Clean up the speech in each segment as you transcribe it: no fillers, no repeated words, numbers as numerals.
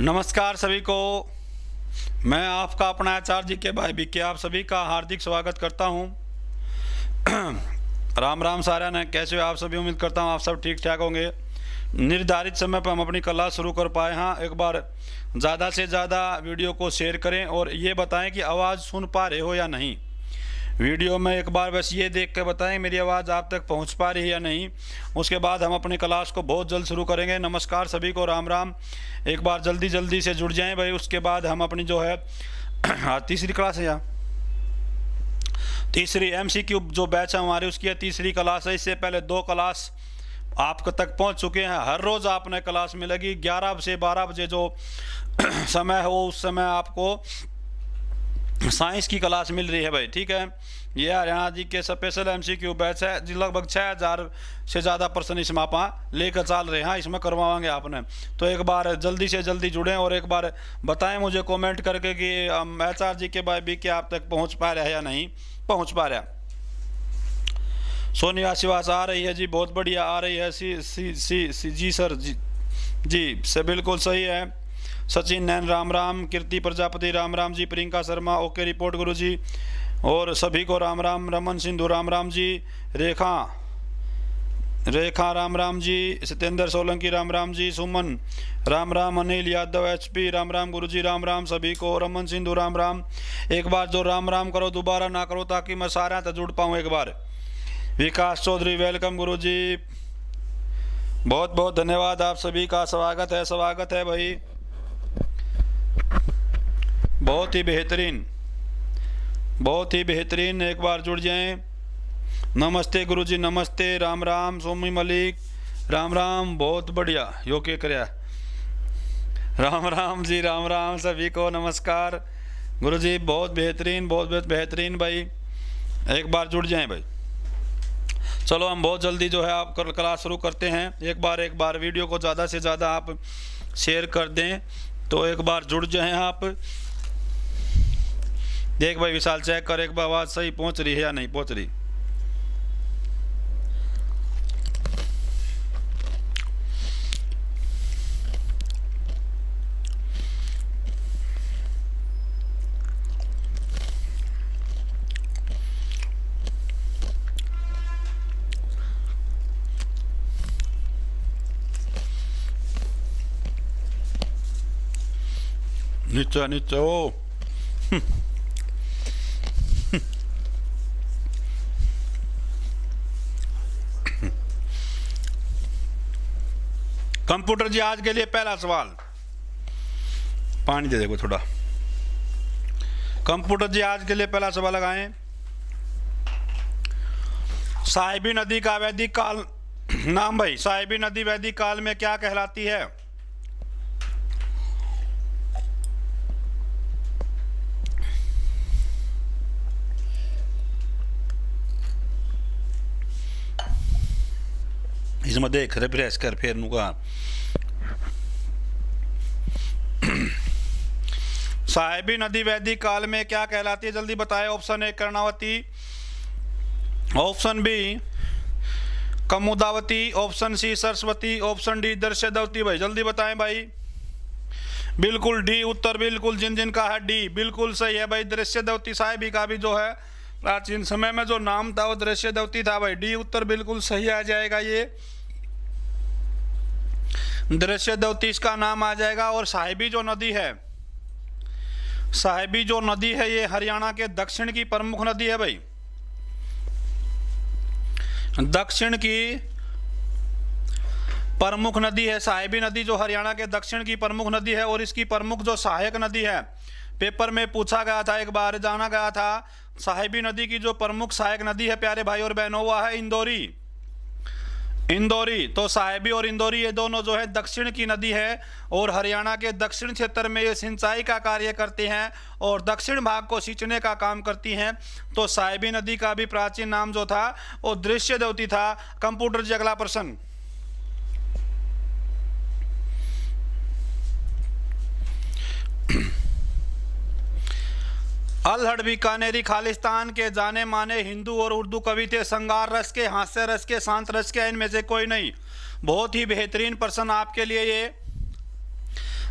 नमस्कार सभी को। मैं आपका अपना आचार्य जी के भाई बीके आप सभी का हार्दिक स्वागत करता हूं। राम राम सारा ने कैसे हो आप सभी। उम्मीद करता हूं आप सब ठीक ठाक होंगे। निर्धारित समय पर हम अपनी क्लास शुरू कर पाए। हाँ, एक बार ज़्यादा से ज़्यादा वीडियो को शेयर करें और ये बताएं कि आवाज़ सुन पा रहे हो या नहीं। वीडियो में एक बार बस ये देख कर बताएं मेरी आवाज़ आप तक पहुंच पा रही है या नहीं। उसके बाद हम अपनी क्लास को बहुत जल्द शुरू करेंगे। नमस्कार सभी को, राम राम। एक बार जल्दी से जुड़ जाएं भाई। उसके बाद हम अपनी जो है तीसरी क्लास है या तीसरी MCQ जो बैच है हमारी उसकी तीसरी क्लास है। इससे पहले 2 क्लास आप तक पहुंच चुके हैं। हर रोज़ आपने क्लास मिलेगी 11 से 12 बजे जो समय हो उस समय आपको साइंस की क्लास मिल रही है भाई। ठीक है, ये हरियाणा जी के स्पेशल MCQ बैच है जी। लगभग 6000 से ज़्यादा पर्सन इसमें आप लेकर चल रहे हैं। इसमें करवाएंगे आपने। तो एक बार जल्दी से जल्दी जुड़ें और एक बार बताएं मुझे कमेंट करके कि आचार्य जी के भाई बीके आप तक पहुंच पा रहा है या नहीं पहुंच पा रहा। सोनिया शिवास आ रही है जी, बहुत बढ़िया आ रही है। सी जी सर जी से बिल्कुल सही है। सचिन नैन राम राम। कीर्ति प्रजापति राम राम जी। प्रियंका शर्मा ओके रिपोर्ट गुरु जी। और सभी को राम राम। रमन सिंधु राम राम जी। रेखा राम राम जी। सत्येंद्र सोलंकी राम राम जी। सुमन राम राम। अनिल यादव HP राम राम गुरु जी राम राम सभी को। रमन सिंधु राम राम। एक बार जो राम राम करो दोबारा ना करो ताकि मैं सारा तक जुड़ पाऊँ एक बार। विकास चौधरी वेलकम गुरु जी, बहुत बहुत धन्यवाद। आप सभी का स्वागत है भाई, बहुत ही बेहतरीन। एक बार जुड़ जाएं। नमस्ते गुरुजी, नमस्ते। राम राम। सोमी मलिक राम राम, बहुत बढ़िया यो के करया। राम राम जी, राम राम सभी को नमस्कार गुरुजी। बहुत बेहतरीन भाई, एक बार जुड़ जाएं भाई। चलो हम बहुत जल्दी जो है आप क्लास शुरू करते हैं। एक बार वीडियो को ज़्यादा से ज़्यादा आप शेयर कर दें तो एक बार जुड़ जाएं आप। देख भाई विशाल चेक कर एक बार आवाज़ सही पहुंच रही है या नहीं पहुंच रही। नीचे ओ कंप्यूटर जी आज के लिए पहला सवाल। पानी दे देखो थोड़ा। कंप्यूटर जी आज के लिए पहला सवाल लगाएं। साहिबी नदी का वैदिक काल नाम भाई। साहिबी नदी वैदिक काल में क्या कहलाती है? इसमें देख रिफ्रेश कर फिर नुका। साहिबी नदी वैदिक काल में क्या कहलाती है? जल्दी बताएं। Option A Karnavati, option B Kamudavati, option C Saraswati, option D Darshadvati. भाई जल्दी बताएं भाई। बिल्कुल D उत्तर, बिल्कुल जिन का है D बिल्कुल सही है भाई। दृश्यदवती साहिबी का भी जो है प्राचीन समय में जो नाम था वो दृश्यदवती था भाई। D उत्तर बिल्कुल सही आ जाएगा। ये दृश्यदवती इसका नाम आ जाएगा। और साहिबी जो नदी है ये हरियाणा के दक्षिण की प्रमुख नदी है भाई। दक्षिण की प्रमुख नदी है साहिबी नदी, जो हरियाणा के दक्षिण की प्रमुख नदी है। और इसकी प्रमुख जो सहायक नदी है, पेपर में पूछा गया था एक बार, जाना गया था। साहिबी नदी की जो प्रमुख सहायक नदी है प्यारे भाई और बहनों वो है इंदौरी। तो साहिबी और इंदौरी ये दोनों जो है दक्षिण की नदी है और हरियाणा के दक्षिण क्षेत्र में ये सिंचाई का कार्य करते हैं और दक्षिण भाग को सींचने का काम करती हैं। तो साहिबी नदी का भी प्राचीन नाम जो था वो दृश्यदवती था। कंप्यूटर जी अगला प्रश्न। अल्हड़ बीकानेरी खालिस्तान के जाने माने हिंदू और उर्दू कवि थे। श्रृंगार रस के, हास्य रस के, शांत रस के, इनमें से कोई नहीं। बहुत ही बेहतरीन प्रश्न आपके लिए ये।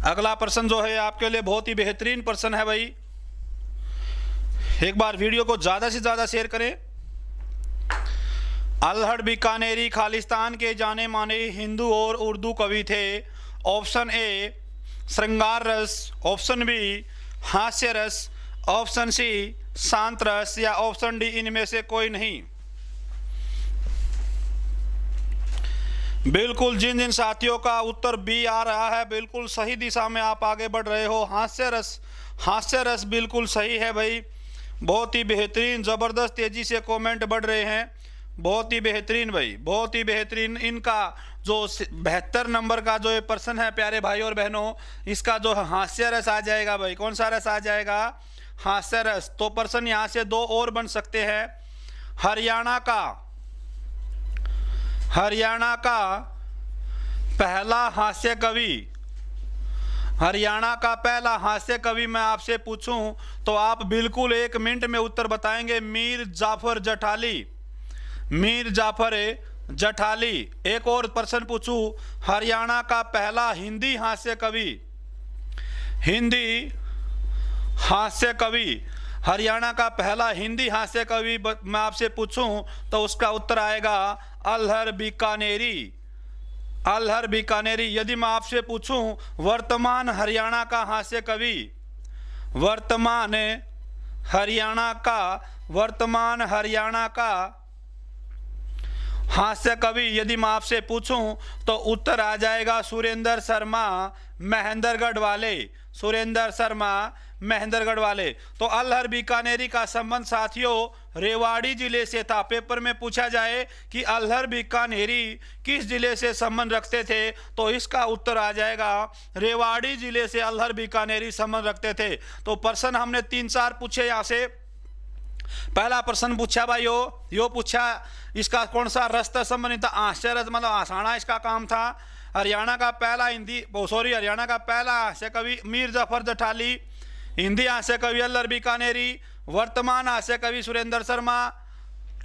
अगला प्रश्न जो है आपके लिए बहुत ही बेहतरीन प्रश्न है भाई। एक बार वीडियो को ज़्यादा से ज़्यादा शेयर करें। अल्हड़ बीकानेरी खालिस्तान के जाने माने हिंदू और उर्दू कवि थे। ऑप्शन ए श्रृंगार रस, ऑप्शन बी हास्य रस, ऑप्शन सी शांत रस या ऑप्शन डी इनमें से कोई नहीं। बिल्कुल जिन जिन साथियों का उत्तर बी आ रहा है बिल्कुल सही दिशा में आप आगे बढ़ रहे हो। हास्य रस, हास्य रस बिल्कुल सही है भाई। बहुत ही बेहतरीन, ज़बरदस्त तेज़ी से कमेंट बढ़ रहे हैं। बहुत ही बेहतरीन भाई, बहुत ही बेहतरीन। इनका जो 72 नंबर का जो ये प्रश्न है प्यारे भाई और बहनों, इसका जो हास्य रस आ जाएगा भाई। कौन सा रस आ जाएगा? हास्य रस। तो प्रश्न यहाँ से 2 और बन सकते हैं। हरियाणा का पहला हास्य कवि, हरियाणा का पहला हास्य कवि मैं आपसे पूछूं तो आप बिल्कुल 1 मिनट में उत्तर बताएंगे। मीर जाफर जठाली, मीर जाफर जठाली। एक और प्रश्न पूछूं, हरियाणा का पहला हिंदी हास्य कवि, हिंदी हास्य कवि, हरियाणा का पहला हिंदी हास्य कवि मैं आपसे पूछूं तो उसका उत्तर आएगा अल्हड़ बीकानेरी, अल्हड़ बीकानेरी। यदि मैं आपसे पूछूं वर्तमान हरियाणा का हास्य कवि, वर्तमान हरियाणा का हास्य कवि यदि मैं आपसे पूछूं तो उत्तर आ जाएगा सुरेंद्र शर्मा महेंद्रगढ़ वाले, सुरेंद्र शर्मा महेंद्रगढ़ वाले। तो अल्हड़ बीकानेरी का संबंध साथियों रेवाड़ी जिले से था। पेपर में पूछा जाए कि अल्हड़ बीकानेरी किस जिले से संबंध रखते थे तो इसका उत्तर आ जाएगा रेवाड़ी जिले से अल्हड़ बीकानेरी संबंध रखते थे। तो प्रश्न हमने 3-4 पूछे यहाँ से। पहला प्रश्न पूछा भाई यो पूछा इसका कौन सा रस संबंधित था? हास्य रस, मतलब हंसाना इसका काम था। हरियाणा का पहला हरियाणा का पहला हास्य कवि मीर जाफर जठाली, हिंदी हास्य कवि अल्हड़ बीकानेरी, वर्तमान हास्य कवि सुरेंद्र शर्मा।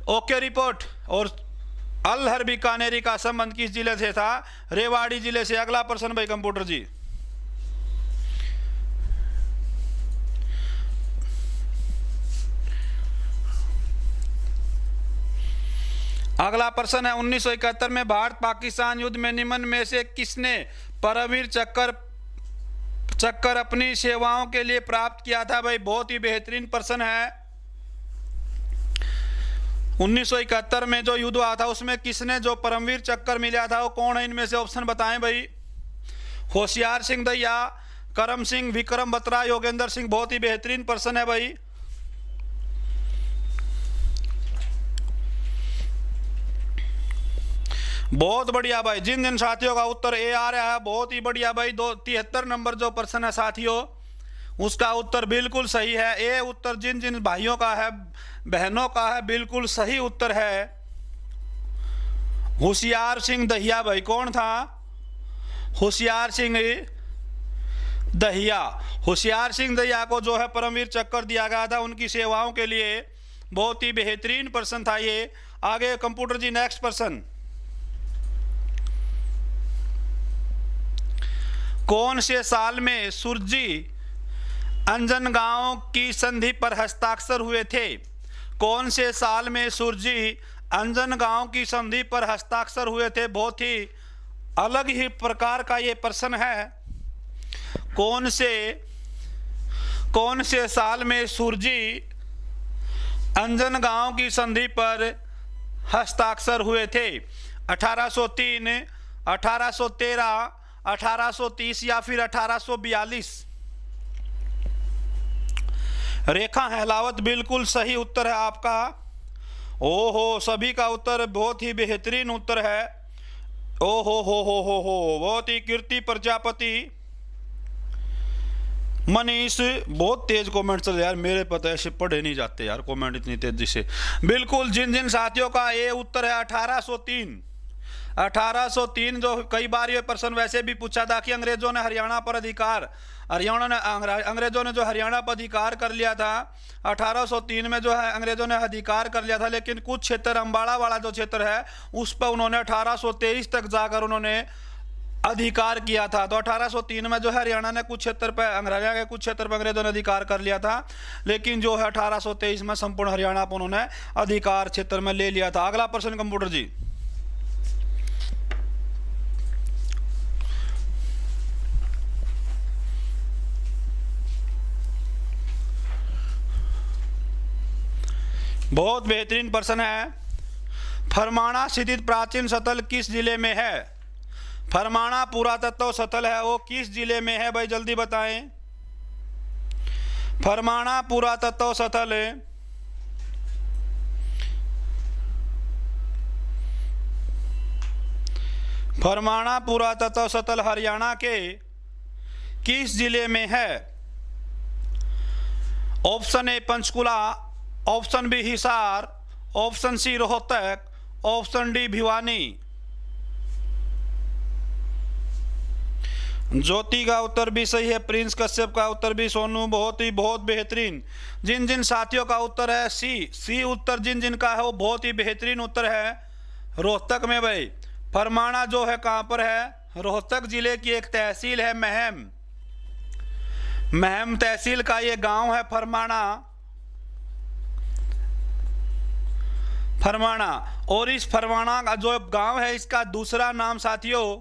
Okay report. और अल्हड़ बीकानेरी का संबंध किस जिले से था? रेवाड़ी जिले से। अगला प्रश्न भाई कंप्यूटर जी। अगला प्रश्न है 1971 में भारत पाकिस्तान युद्ध में निम्न में से किसने परमवीर चक्कर अपनी सेवाओं के लिए प्राप्त किया था? भाई बहुत ही बेहतरीन प्रश्न है। 1971 में जो युद्ध हुआ था उसमें किसने जो परमवीर चक्कर मिला था वो कौन है? इनमें से ऑप्शन बताएं भाई। होशियार सिंह दहिया, करम सिंह, विक्रम बत्रा, योगेंद्र सिंह। बहुत ही बेहतरीन प्रश्न है भाई। बहुत बढ़िया भाई। जिन जिन साथियों का उत्तर ए आ रहा है बहुत ही बढ़िया भाई। 73 नंबर जो प्रश्न है साथियों उसका उत्तर बिल्कुल सही है। ए उत्तर जिन जिन भाइयों का है बहनों का है बिल्कुल सही उत्तर है होशियार सिंह दहिया। भाई कौन था? होशियार सिंह दहिया। होशियार सिंह दहिया को जो है परमवीर चक्कर दिया गया था उनकी सेवाओं के लिए। बहुत ही बेहतरीन प्रश्न था ये। आगे कंप्यूटर जी नेक्स्ट प्रश्न। कौन से साल में सुरजी अंजनगांव की संधि पर हस्ताक्षर हुए थे? कौन से साल में सुरजी अंजनगांव की संधि पर हस्ताक्षर हुए थे? बहुत ही अलग ही प्रकार का ये प्रश्न है। कौन से साल में सुरजी अंजनगांव की संधि पर हस्ताक्षर हुए थे? 1803, 1813, 1830 या फिर 1842? रेखा हलावत बिल्कुल सही उत्तर है आपका। ओहो सभी का उत्तर बहुत ही बेहतरीन उत्तर है। ओहो हो बहुत ही। कीर्ति प्रजापति, मनीष, बहुत तेज कमेंट चल यार। मेरे पता ऐसे पढ़े नहीं जाते यार कमेंट इतनी तेजी से। बिल्कुल जिन जिन साथियों का ये उत्तर है 1803। 1803 जो कई बार ये प्रश्न वैसे भी पूछा था कि अंग्रेजों ने हरियाणा पर अधिकार, अंग्रेजों ने जो हरियाणा पर अधिकार कर लिया था 1803 में जो है अंग्रेजों ने अधिकार कर लिया था। लेकिन कुछ क्षेत्र अम्बाड़ा वाला जो क्षेत्र है उस पर उन्होंने 1823 तक जाकर उन्होंने अधिकार किया था। तो 1803 में जो है हरियाणा ने कुछ क्षेत्र पर हरियाणा के कुछ क्षेत्र पर अंग्रेजों ने अधिकार कर लिया था, लेकिन जो है 1823 में संपूर्ण हरियाणा पर उन्होंने अधिकार क्षेत्र में ले लिया था। अगला प्रश्न कंप्यूटर जी। बहुत बेहतरीन प्रश्न है। फरमाना स्थित प्राचीन स्थल किस जिले में है? फरमाना पुरातत्व स्थल है वो किस जिले में है भाई, जल्दी बताएं। फरमाना पुरातत्व स्थल फरमाना पुरातत्व स्थल हरियाणा के किस जिले में है? Option A Panchkula, option B Hisar, option C Rohtak, option D Bhiwani. Jyoti का उत्तर भी सही है, प्रिंस कश्यप का उत्तर भी, सोनू बहुत बेहतरीन। जिन जिन साथियों का उत्तर है सी उत्तर जिन जिन का है वो बहुत ही बेहतरीन उत्तर है, रोहतक में भाई। फरमाना जो है कहाँ पर है? रोहतक जिले की एक तहसील है महम। महम तहसील का ये गांव है फरमाना। और इस फरमाना का जो गांव है इसका दूसरा नाम साथियों,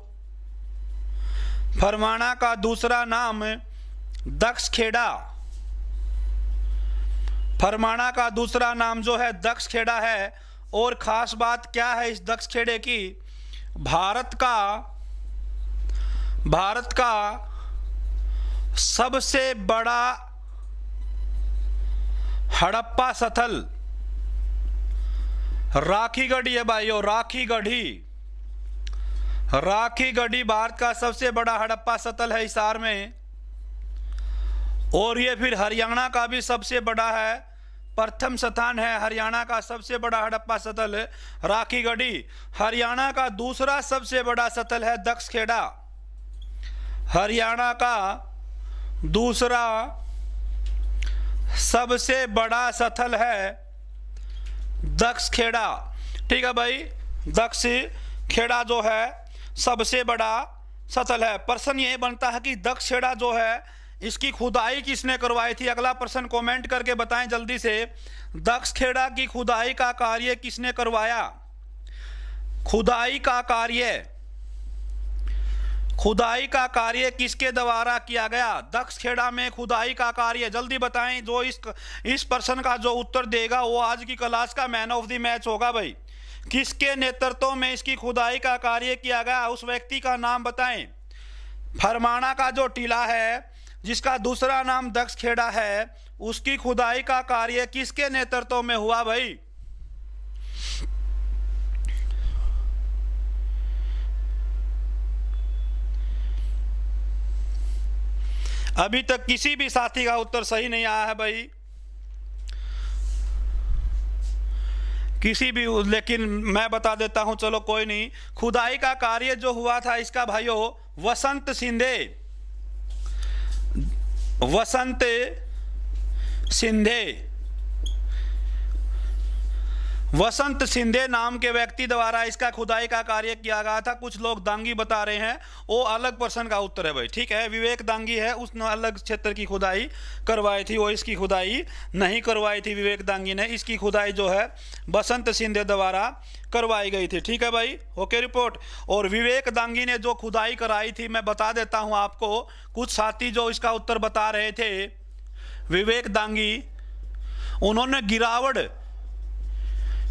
फरमाना का दूसरा नाम दक्षखेड़ा। फरमाना का दूसरा नाम जो है दक्षखेड़ा है। और खास बात क्या है इस दक्षखेड़े की? भारत का सबसे बड़ा हड़प्पा स्थल राखी गढ़ी है भाइयों। राखी गढ़ी भारत का सबसे बड़ा हड़प्पा स्थल है हिसार में। और ये फिर हरियाणा का भी सबसे बड़ा है, प्रथम स्थान है हरियाणा का सबसे बड़ा हड़प्पा स्थल राखी गढ़ी। हरियाणा का दूसरा सबसे बड़ा स्थल है दक्षखेड़ा। हरियाणा का दूसरा सबसे बड़ा स्थल है दक्षखेड़ा। ठीक है भाई, दक्षखेड़ा जो है सबसे बड़ा स्थल है। प्रश्न यह बनता है कि दक्षखेड़ा जो है इसकी खुदाई किसने करवाई थी? अगला प्रश्न कमेंट करके बताएं जल्दी से। दक्षखेड़ा की खुदाई का कार्य किसने करवाया? खुदाई का कार्य किसके द्वारा किया गया? दक्षखेड़ा में खुदाई का कार्य, जल्दी बताएं। जो इस प्रश्न का जो उत्तर देगा वो आज की क्लास का मैन ऑफ द मैच होगा भाई। किसके नेतृत्व में इसकी खुदाई का कार्य किया गया, उस व्यक्ति का नाम बताएं। फरमाना का जो टीला है जिसका दूसरा नाम दक्षखेड़ा है, उसकी खुदाई का कार्य किसके नेतृत्व में हुआ भाई? अभी तक किसी भी साथी का उत्तर सही नहीं आया है भाई, किसी भी, लेकिन मैं बता देता हूं, चलो कोई नहीं। खुदाई का कार्य जो हुआ था इसका भाइयों वसंत सिंधे नाम के व्यक्ति द्वारा इसका खुदाई का कार्य किया गया था। कुछ लोग दांगी बता रहे हैं, वो अलग प्रश्न का उत्तर है भाई। ठीक है, विवेक दांगी है, उसने अलग क्षेत्र की खुदाई करवाई थी, वो इसकी खुदाई नहीं करवाई थी विवेक दांगी ने। इसकी खुदाई जो है वसंत सिंधे द्वारा करवाई गई थी। ठीक है भाई, ओके रिपोर्ट। और विवेक दांगी ने जो खुदाई कराई थी, मैं बता देता हूं आपको, कुछ साथी जो इसका उत्तर बता रहे थे। विवेक दांगी उन्होंने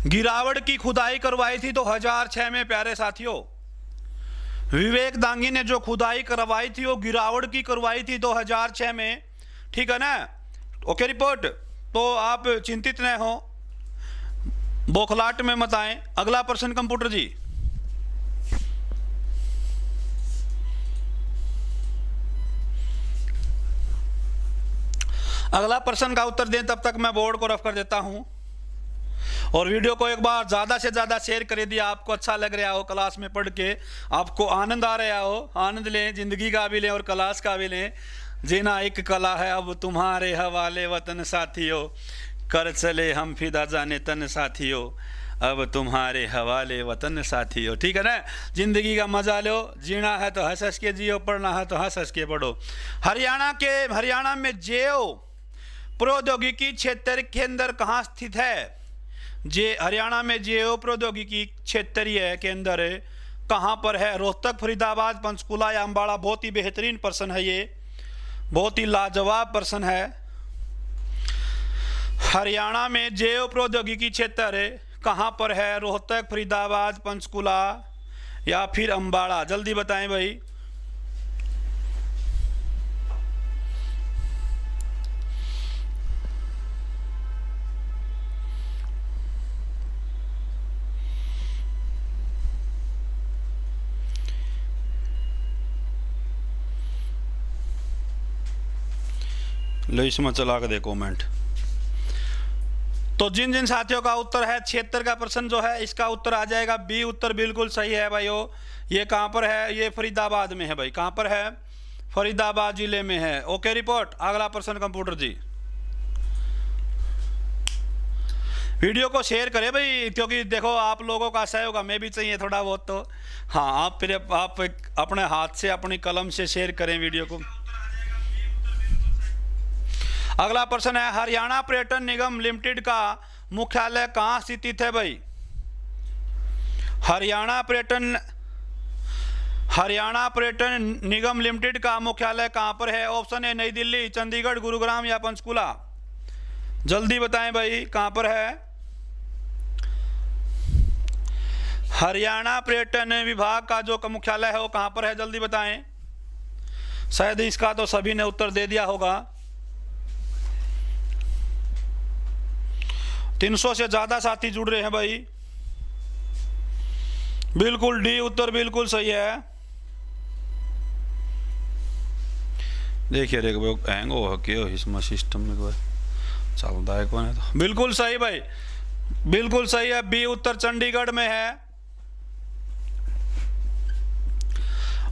गिरावड़ की खुदाई करवाई थी 2006 में प्यारे साथियों। विवेक दांगी ने जो खुदाई करवाई थी वो गिरावड़ की करवाई थी 2006 में। ठीक है ना, ओके रिपोर्ट। तो आप चिंतित न हो, बौखलाहट में मत आए। अगला प्रश्न कंप्यूटर जी। अगला प्रश्न का उत्तर दें, तब तक मैं बोर्ड को रफ कर देता हूं। और वीडियो को एक बार ज़्यादा से ज़्यादा शेयर कर दिया। आपको अच्छा लग रहा हो, क्लास में पढ़ के आपको आनंद आ रहा हो, आनंद लें, ज़िंदगी का भी लें और क्लास का भी लें। जीना एक कला है, अब तुम्हारे हवाले वतन साथियों, कर चले हम फिदा जाने तन साथियों। अब तुम्हारे हवाले वतन साथियों। ठीक है ना, जिंदगी का मजा लो, जीना है तो हंस हंस के जियो, पढ़ना है तो हंस हंस के पढ़ो। हरियाणा में जैव प्रौद्योगिकी क्षेत्र केंद्र कहाँ स्थित है? हरियाणा में जैव प्रौद्योगिकी क्षेत्रीय केंद्र कहाँ पर है? रोहतक, फरीदाबाद, पंचकुला या अम्बाड़ा? बहुत ही बेहतरीन प्रश्न है, ये बहुत ही लाजवाब प्रश्न है। हरियाणा में जैव प्रौद्योगिकी क्षेत्र कहाँ पर है? रोहतक, फरीदाबाद, पंचकुला या फिर अम्बाड़ा? जल्दी बताएं भाई। लो इसमें चला के दे कमेंट। तो जिन जिन साथियों का उत्तर है, क्षेत्र का प्रश्न जो है इसका उत्तर आ जाएगा बी। उत्तर बिल्कुल सही है भाइयों। ये कहाँ पर है? ये फरीदाबाद में है भाई। कहाँ पर है? फरीदाबाद जिले में है। Okay report. अगला प्रश्न कंप्यूटर जी। वीडियो को शेयर करें भाई, क्योंकि देखो आप लोगों का सहयोग हमें भी चाहिए थोड़ा बहुत। तो हाँ, आप अपने हाथ से अपनी कलम से शेयर करें वीडियो को। अगला प्रश्न है, हरियाणा पर्यटन निगम लिमिटेड का मुख्यालय कहाँ स्थित है भाई? हरियाणा पर्यटन निगम लिमिटेड का मुख्यालय कहाँ पर है? ऑप्शन है नई दिल्ली, चंडीगढ़, गुरुग्राम या पंचकुला? जल्दी बताएं भाई, कहाँ पर है? हरियाणा पर्यटन विभाग का जो मुख्यालय है वो कहाँ पर है? जल्दी बताएं। शायद इसका तो सभी ने उत्तर दे दिया होगा। 300 से ज्यादा साथी जुड़ रहे हैं भाई। बिल्कुल डी उत्तर बिल्कुल सही है। देखिए देखो हैंग हो के इसमें सिस्टम में चलता है कौन है? तो बिल्कुल सही भाई, बिल्कुल सही है। बी उत्तर चंडीगढ़ में है।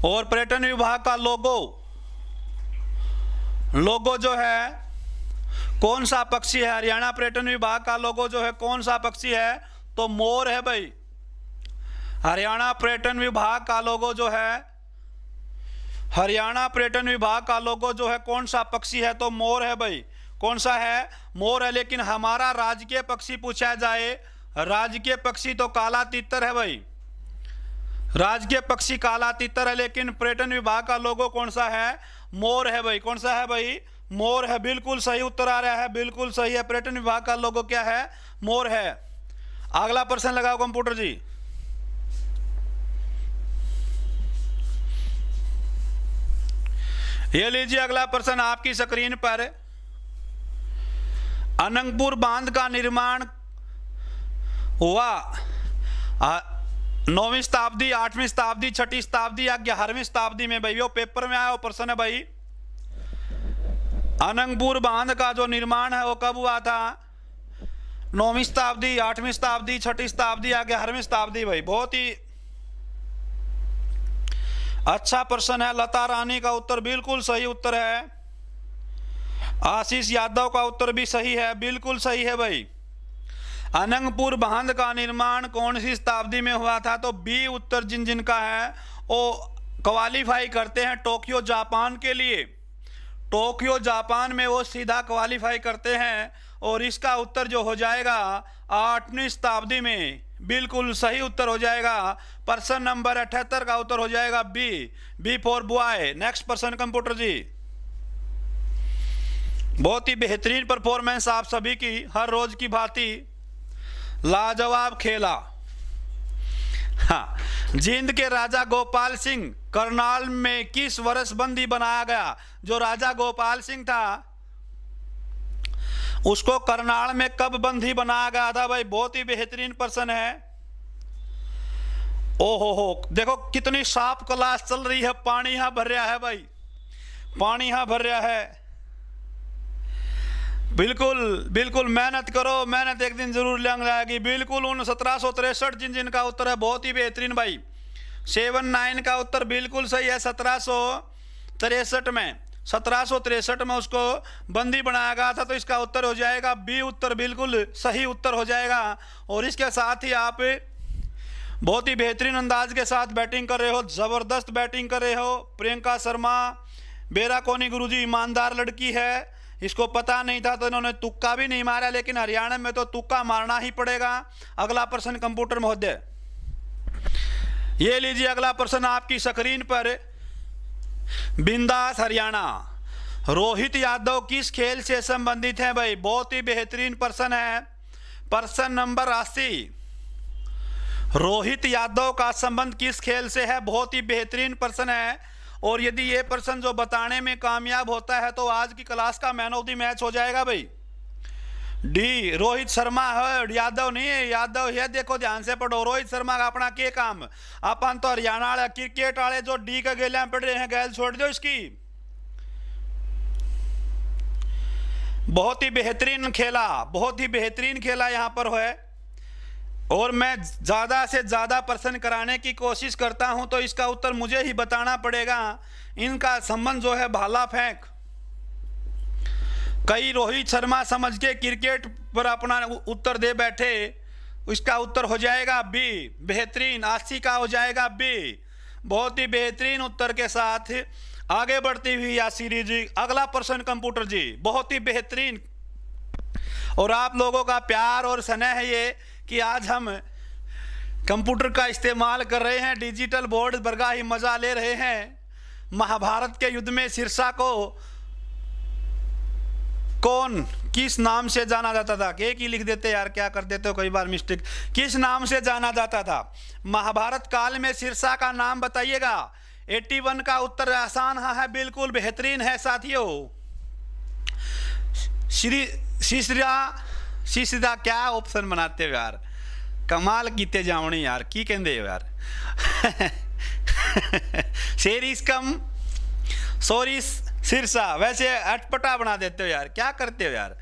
और पर्यटन विभाग का लोगो जो है कौन सा पक्षी है? हरियाणा पर्यटन विभाग का लोगो जो है कौन सा पक्षी है? तो मोर है भाई। हरियाणा पर्यटन विभाग का लोगो जो है, हरियाणा पर्यटन विभाग का लोगो जो है कौन सा पक्षी है? तो मोर है भाई। कौन सा है? मोर है। लेकिन हमारा राजकीय पक्षी पूछा जाए, राजकीय पक्षी तो काला तीतर है भाई। राजकीय पक्षी काला तीतर है, लेकिन पर्यटन विभाग का लोगो कौन सा है? मोर है भाई। कौन सा है भाई? मोर है। बिल्कुल सही उत्तर आ रहा है, बिल्कुल सही है। पर्यटन विभाग का लोगो क्या है? मोर है। अगला प्रश्न लगाओ कंप्यूटर जी। ये लीजिए अगला प्रश्न आपकी स्क्रीन पर। अनंगपुर बांध का निर्माण हुआ 9वीं शताब्दी, 8वीं शताब्दी, 6ठी शताब्दी या 11वीं शताब्दी में भाई? वो पेपर में आया वो प्रश्न है भाई। अनंगपुर बांध का जो निर्माण है वो कब हुआ था? 9वीं शताब्दी, 8वीं शताब्दी, 6ठी शताब्दी या 11वीं शताब्दी भाई? बहुत ही अच्छा प्रश्न है। लता रानी का उत्तर बिल्कुल सही उत्तर है। आशीष यादव का उत्तर भी सही है, बिल्कुल सही है भाई। अनंगपुर बांध का निर्माण कौन सी शताब्दी में हुआ था? तो बी उत्तर जिन जिन का है वो क्वालिफाई करते हैं टोक्यो जापान के लिए। टोक्यो जापान में वो सीधा क्वालिफाई करते हैं। और इसका उत्तर जो हो जाएगा 8वीं शताब्दी में। बिल्कुल सही उत्तर हो जाएगा। प्रश्न नंबर 78 का उत्तर हो जाएगा बी फॉर बॉय। नेक्स्ट प्रश्न कंप्यूटर जी। बहुत ही बेहतरीन परफॉर्मेंस आप सभी की, हर रोज की भांति लाजवाब खेला। हाँ, जींद के राजा गोपाल सिंह करनाल में किस वर्ष बंदी बनाया गया? जो राजा गोपाल सिंह था उसको करनाल में कब बंदी बनाया गया था भाई? बहुत ही बेहतरीन प्रश्न है। ओहो हो, देखो कितनी साफ क्लास चल रही है। पानी यहां भर रहा है भाई, पानी यहां भर रहा है। बिल्कुल बिल्कुल मेहनत करो, मेहनत एक दिन जरूर लग जाएगी। बिल्कुल उन 1763 जिन जिन का उत्तर है बहुत ही बेहतरीन भाई। 79 का उत्तर बिल्कुल सही है। 1763 में 1763 में उसको बंदी बनाया गया था। तो इसका उत्तर हो जाएगा बी, उत्तर बिल्कुल सही उत्तर हो जाएगा। और इसके साथ ही आप बहुत ही बेहतरीन अंदाज के साथ बैटिंग कर रहे हो, ज़बरदस्त बैटिंग कर रहे हो। प्रियंका शर्मा बेराकोनी गुरुजी ईमानदार लड़की है, इसको पता नहीं था तो इन्होंने तुक्का भी नहीं मारा, लेकिन हरियाणा में तो तुक्का मारना ही पड़ेगा। अगला प्रश्न कंप्यूटर महोदय, ये लीजिए अगला प्रश्न आपकी स्क्रीन पर। बिंदास हरियाणा, रोहित यादव किस खेल से संबंधित है भाई? बहुत ही बेहतरीन प्रश्न है, प्रश्न नंबर 80। रोहित यादव का संबंध किस खेल से है? बहुत ही बेहतरीन प्रश्न है। और यदि ये प्रश्न जो बताने में कामयाब होता है तो आज की क्लास का मैन ऑफ द मैच हो जाएगा भाई। डी, रोहित शर्मा है, यादव नहीं है, यादव है। देखो ध्यान से पढ़ो, रोहित शर्मा का अपना के काम, अपन तो हरियाणा वाले क्रिकेट वाले जो डी का गेलियां पढ़ रहे हैं, गैल छोड़ दो इसकी। बहुत ही बेहतरीन खेला, बहुत ही बेहतरीन खेला यहाँ पर है। और मैं ज़्यादा से ज़्यादा प्रश्न कराने की कोशिश करता हूं तो इसका उत्तर मुझे ही बताना पड़ेगा। इनका संबंध जो है भाला फेंक, कई रोहित शर्मा समझ के क्रिकेट पर अपना उत्तर दे बैठे, इसका उत्तर हो जाएगा बी, बेहतरीन। 80 का हो जाएगा बी। बहुत ही बेहतरीन उत्तर के साथ आगे बढ़ती हुई यासीरी जी, अगला प्रश्न कंप्यूटर जी, बहुत ही बेहतरीन। और आप लोगों का प्यार और स्नेह है ये कि आज हम कंप्यूटर का इस्तेमाल कर रहे हैं, डिजिटल बोर्ड बरगा ही मजा ले रहे हैं। महाभारत के युद्ध में सिरसा को कौन किस नाम से जाना जाता था? एक ही लिख देते यार, क्या कर देते हो कई बार मिस्टेक। किस नाम से जाना जाता था महाभारत काल में? सिरसा का नाम बताइएगा। 81 का उत्तर आसान है, बिल्कुल बेहतरीन है साथियों। सीसरा क्या ऑप्शन बनाते हो यार, कमाल कीते जावनी यार, की कहते हो यार। शेरिस कम सोरिस सिरसा, वैसे अटपटा बना देते हो यार, क्या करते हो यार।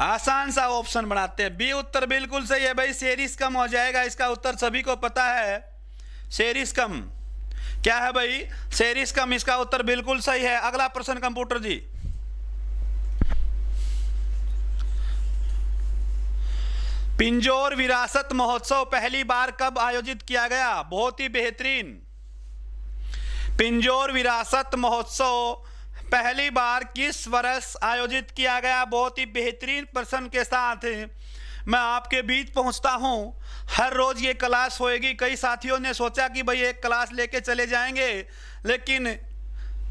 आसान सा ऑप्शन बनाते हैं। बी उत्तर बिल्कुल सही है भाई, शेरिस कम हो जाएगा। इसका उत्तर सभी को पता है, शेरिस कम क्या है भाई? शेरिस कम, इसका उत्तर बिल्कुल सही है। अगला प्रश्न कंप्यूटर जी, पिंजौर विरासत महोत्सव पहली बार कब आयोजित किया गया? बहुत ही बेहतरीन। पिंजौर विरासत महोत्सव पहली बार किस वर्ष आयोजित किया गया? बहुत ही बेहतरीन प्रश्न के साथ मैं आपके बीच पहुंचता हूं। हर रोज ये क्लास होएगी। कई साथियों ने सोचा कि भाई एक क्लास लेके चले जाएंगे, लेकिन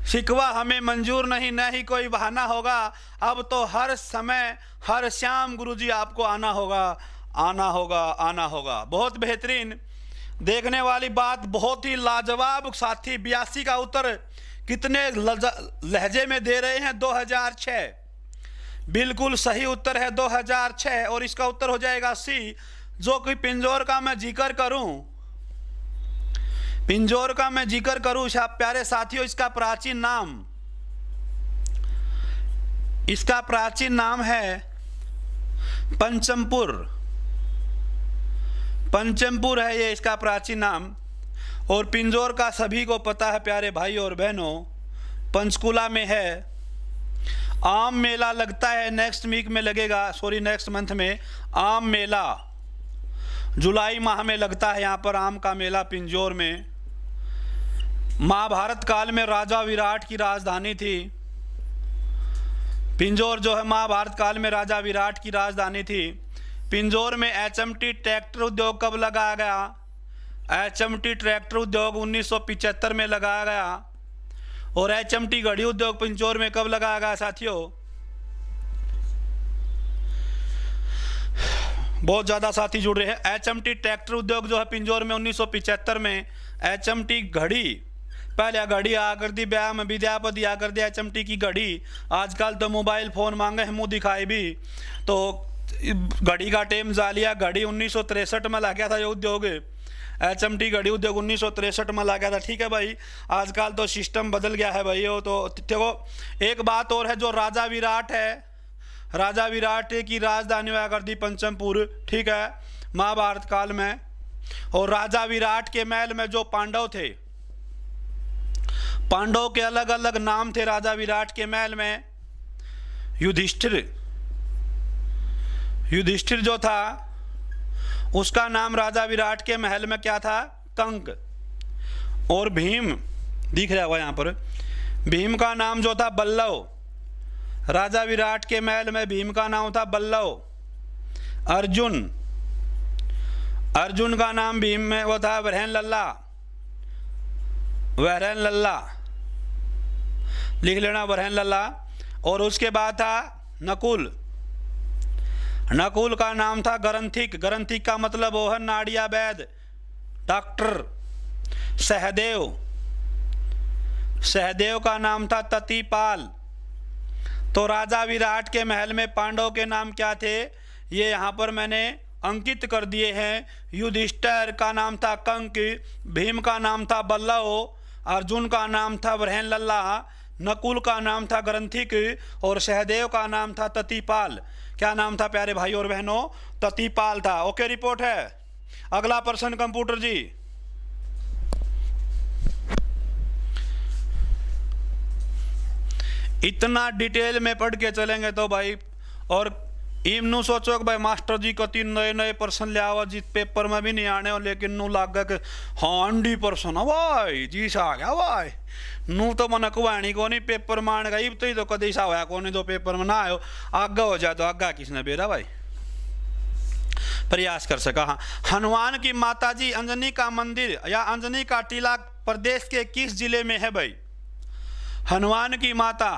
शिकवा हमें मंजूर नहीं, न ही कोई बहाना होगा। अब तो हर समय हर शाम गुरुजी आपको आना होगा, आना होगा, आना होगा। बहुत बेहतरीन। देखने वाली बात, बहुत ही लाजवाब साथी। 82 का उत्तर कितने लहजे में दे रहे हैं? 2006, बिल्कुल सही उत्तर है 2006। और इसका उत्तर हो जाएगा सी, जो कि पिंजौर का मैं जिक्र करूं, पिंजौर का मैं जिक्र करूं प्यारे साथियों, इसका प्राचीन नाम है पंचमपुर। पंचमपुर है ये इसका प्राचीन नाम। और पिंजौर का सभी को पता है प्यारे भाई और बहनों, पंचकुला में है। आम मेला लगता है, नेक्स्ट वीक में लगेगा, नेक्स्ट मंथ में आम मेला जुलाई माह में लगता है यहाँ पर आम का मेला पिंजौर में। महाभारत काल में राजा विराट की राजधानी थी पिंजौर, जो है महाभारत काल में राजा विराट की राजधानी थी। पिंजौर में HMT ट्रैक्टर उद्योग कब लगाया गया? HMT ट्रैक्टर उद्योग 1975 में लगाया गया। और HMT घड़ी उद्योग पिंजौर में कब लगाया गया साथियों? बहुत ज़्यादा साथी जुड़ रहे हैं। HMT ट्रैक्टर उद्योग जो है पिंजौर में 1975 में। HMT घड़ी, पहले घड़ी आ कर दी, ब्याह में विद्यापति आ कर दिया HMT की घड़ी। आजकल तो मोबाइल फ़ोन मांगे हैं, मुँह दिखाए भी, तो घड़ी का टेम जा लिया। घड़ी 1963 में लग गया था ये उद्योग, HMT घड़ी उद्योग 1963 में लग गया था। ठीक है भाई, आजकल तो सिस्टम बदल गया है भाई। वो तो देखो, एक बात और है, जो राजा विराट है, राजा विराट की राजधानी हुआ करती पंचमपुर, ठीक है, महाभारत काल में। और राजा विराट के महल में जो पांडव थे, पांडवों के अलग अलग नाम थे राजा विराट के महल में। युधिष्ठिर जो था उसका नाम राजा विराट के महल में क्या था? कंक। और भीम दिख रहा होगा यहाँ पर, भीम का नाम जो था बल्लव। राजा विराट के महल में भीम का नाम था बल्लव। अर्जुन का नाम भीम में वो था वरहन लल्ला, लिख लेना वरहन लल्ला। और उसके बाद था नकुल का नाम था गरंथिक का मतलब वो है नाड़िया वैद, डॉक्टर। सहदेव का नाम था ततीपाल। तो राजा विराट के महल में पांडवों के नाम क्या थे ये यहाँ पर मैंने अंकित कर दिए हैं। युधिष्ठिर का नाम था कंक, भीम का नाम था बल्लव, अर्जुन का नाम था वरहन लल्ला, नकुल का नाम था ग्रंथिक और सहदेव का नाम था ततीपाल। क्या नाम था प्यारे भाई और बहनों? ततीपाल था। ओके, रिपोर्ट है। अगला प्रश्न कंप्यूटर जी। इतना डिटेल में पढ़ के चलेंगे तो भाई, और इमनू सोचो कि भाई मास्टर जी को 3 नए प्रश्न ले आओ जिस पेपर में भी नहीं आने हो, लेकिन नू लाग कि हाँ 100% भाई जी सा आ गया भाई। नू तो मन कुआणी को नहीं पेपर मान गई तो कदी सा होया को नहीं जो पेपर में ना आयो, आगा हो जाए तो आगा किसने बेरा भाई प्रयास कर सका। हाँ, हनुमान की माता जी अंजनी का मंदिर या अंजनी का टीला प्रदेश के किस जिले में है भाई? हनुमान की माता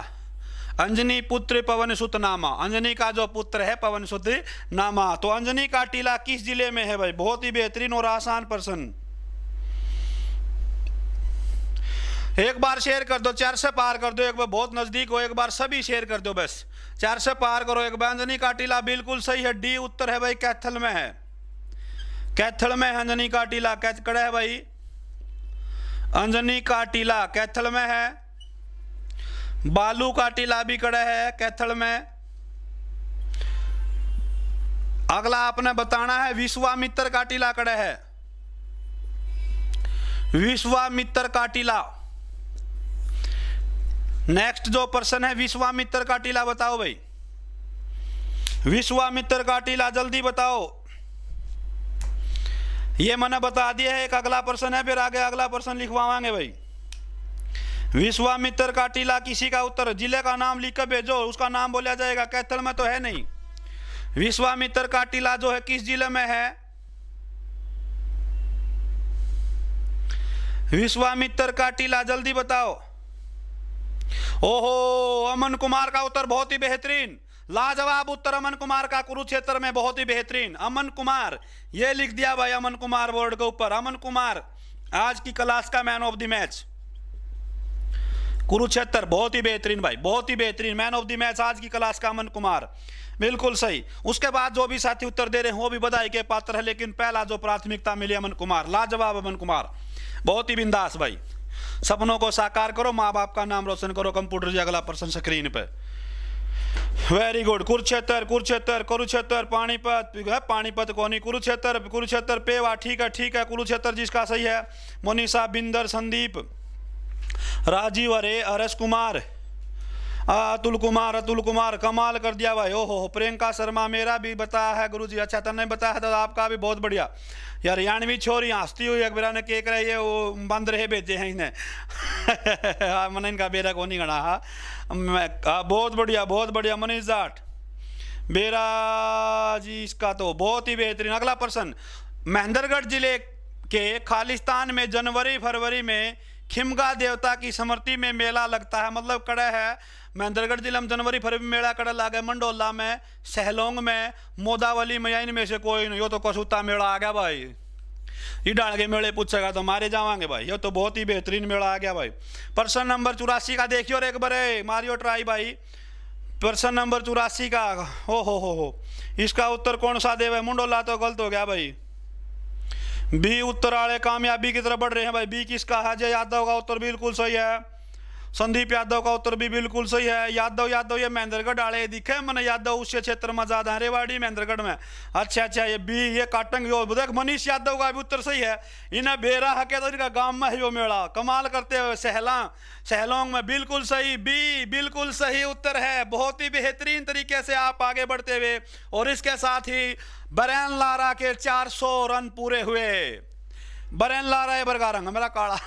अंजनी पुत्र पवन सुत नामा, अंजनी का जो पुत्र है पवन सुत नामा। तो अंजनी का टीला किस जिले में है भाई? बहुत ही बेहतरीन और आसान प्रश्न। एक बार शेयर कर दो, 4 से पार कर दो। एक बार बहुत नजदीक हो, एक बार सभी शेयर कर दो, बस 4 से पार करो। एक बार अंजनी का टीला बिल्कुल सही है, डी उत्तर है भाई, कैथल में है। कैथल में अंजनी का टीला कड़ा है भाई, अंजनी का टीला कैथल में है। बालू का टीला भी कड़ा है कैथल में। अगला आपने बताना है विश्वामित्र का टीला कड़ा है। विश्वामित्र का टीला, नेक्स्ट जो प्रश्न है विश्वामित्र का टीला बताओ भाई। विश्वामित्र का टीला जल्दी बताओ। ये मैंने बता दिया है। एक अगला प्रश्न है, फिर आगे अगला प्रश्न लिखवाएंगे भाई। विश्वामित्र का टीला किसी का उत्तर, जिले का नाम लिख कर भेजो, उसका नाम बोला जाएगा। कैथल में तो है नहीं। विश्वामित्र का टीला जो है किस जिले में है? विश्वामित्र का टीला जल्दी बताओ। ओहो, अमन कुमार का उत्तर बहुत ही बेहतरीन, लाजवाब उत्तर अमन कुमार का, कुरुक्षेत्र में। बहुत ही बेहतरीन अमन कुमार, ये लिख दिया भाई अमन कुमार बोर्ड के ऊपर। अमन कुमार आज की क्लास का man of the match. Kurukshetra बहुत ही बेहतरीन भाई, बहुत ही बेहतरीन मैन ऑफ द मैच आज की क्लास का अमन कुमार, बिल्कुल सही। उसके बाद जो भी साथी उत्तर दे रहे हैं वो भी बधाई के पात्र है, लेकिन पहला जो प्राथमिकता मिली अमन कुमार, लाजवाब अमन कुमार, बहुत ही बिंदास भाई। सपनों को साकार करो, माँ बाप का नाम रोशन करो। कंप्यूटर जी अगला प्रश्न स्क्रीन पे। Very good. कुरुक्षेत्र, पानीपत कोनी, कुरुक्षेत्र पेवा, ठीक है। कुरुक्षेत्र जिसका सही है। मोनिशा, बिंदर, संदीप, राजीव, अरस कुमार, अतुल कुमार, कमाल कर दिया भाई। ओहो, प्रियंका शर्मा, मेरा भी बताया है गुरुजी। अच्छा तो नहीं बताया तो आपका भी बहुत बढ़िया यार। यानवी छोरी हंसती हुई अकबरा ने केक रही है, वो बंद रहे भेजे हैं इन्हें मैंने इनका बेरा को नहीं गणा। हाँ, बहुत बढ़िया। मनीष जाट बेरा जी, इसका तो बहुत ही बेहतरीन। अगला प्रश्न, महेंद्रगढ़ जिले के खालिस्तान में जनवरी फरवरी में खिमगा देवता की स्मृति में मेला लगता है। मतलब कड़ा है महेंद्रगढ़ जिले में जनवरी फरवरी में मेला कड़ा लागे। मंडोला में, सहलोंग में, मोदावली में, इनमें से कोई नहीं। यो तो कसूता मेला आ गया भाई। ये डाल के मेले पूछेगा तो मारे जावांगे भाई। ये तो बहुत ही बेहतरीन मेला आ गया भाई। प्रश्न नंबर 84 का देखियो और एक बार मारियो ट्राई भाई। प्रश्न नंबर 84 का, हो इसका उत्तर कौन सा देव है? मंडोला तो गलत हो गया भाई। बी उत्तर वाले कामयाबी की तरफ बढ़ रहे हैं भाई। बी किसका है? जय यादव का उत्तर बिल्कुल सही है। संदीप यादव का उत्तर भी बिल्कुल सही है। यादव ये महेंद्रगढ़ वाले दिखे मैंने, यादव उस क्षेत्र में ज्यादा है, रेवाड़ी महेंद्रगढ़ में। अच्छा ये बी ये काटेंगे। देख मनीष यादव का भी उत्तर सही है। इन्हें बेरा है क्या, तो इनका गांव में है वो मेला, कमाल करते हुए सहलोंग में। बिल्कुल सही, बी बिल्कुल सही उत्तर है। बहुत ही बेहतरीन तरीके से आप आगे बढ़ते हुए, और इसके साथ ही बरेन लारा के 400 रन पूरे हुए। बरेन लारा बरगा रंग मेरा काला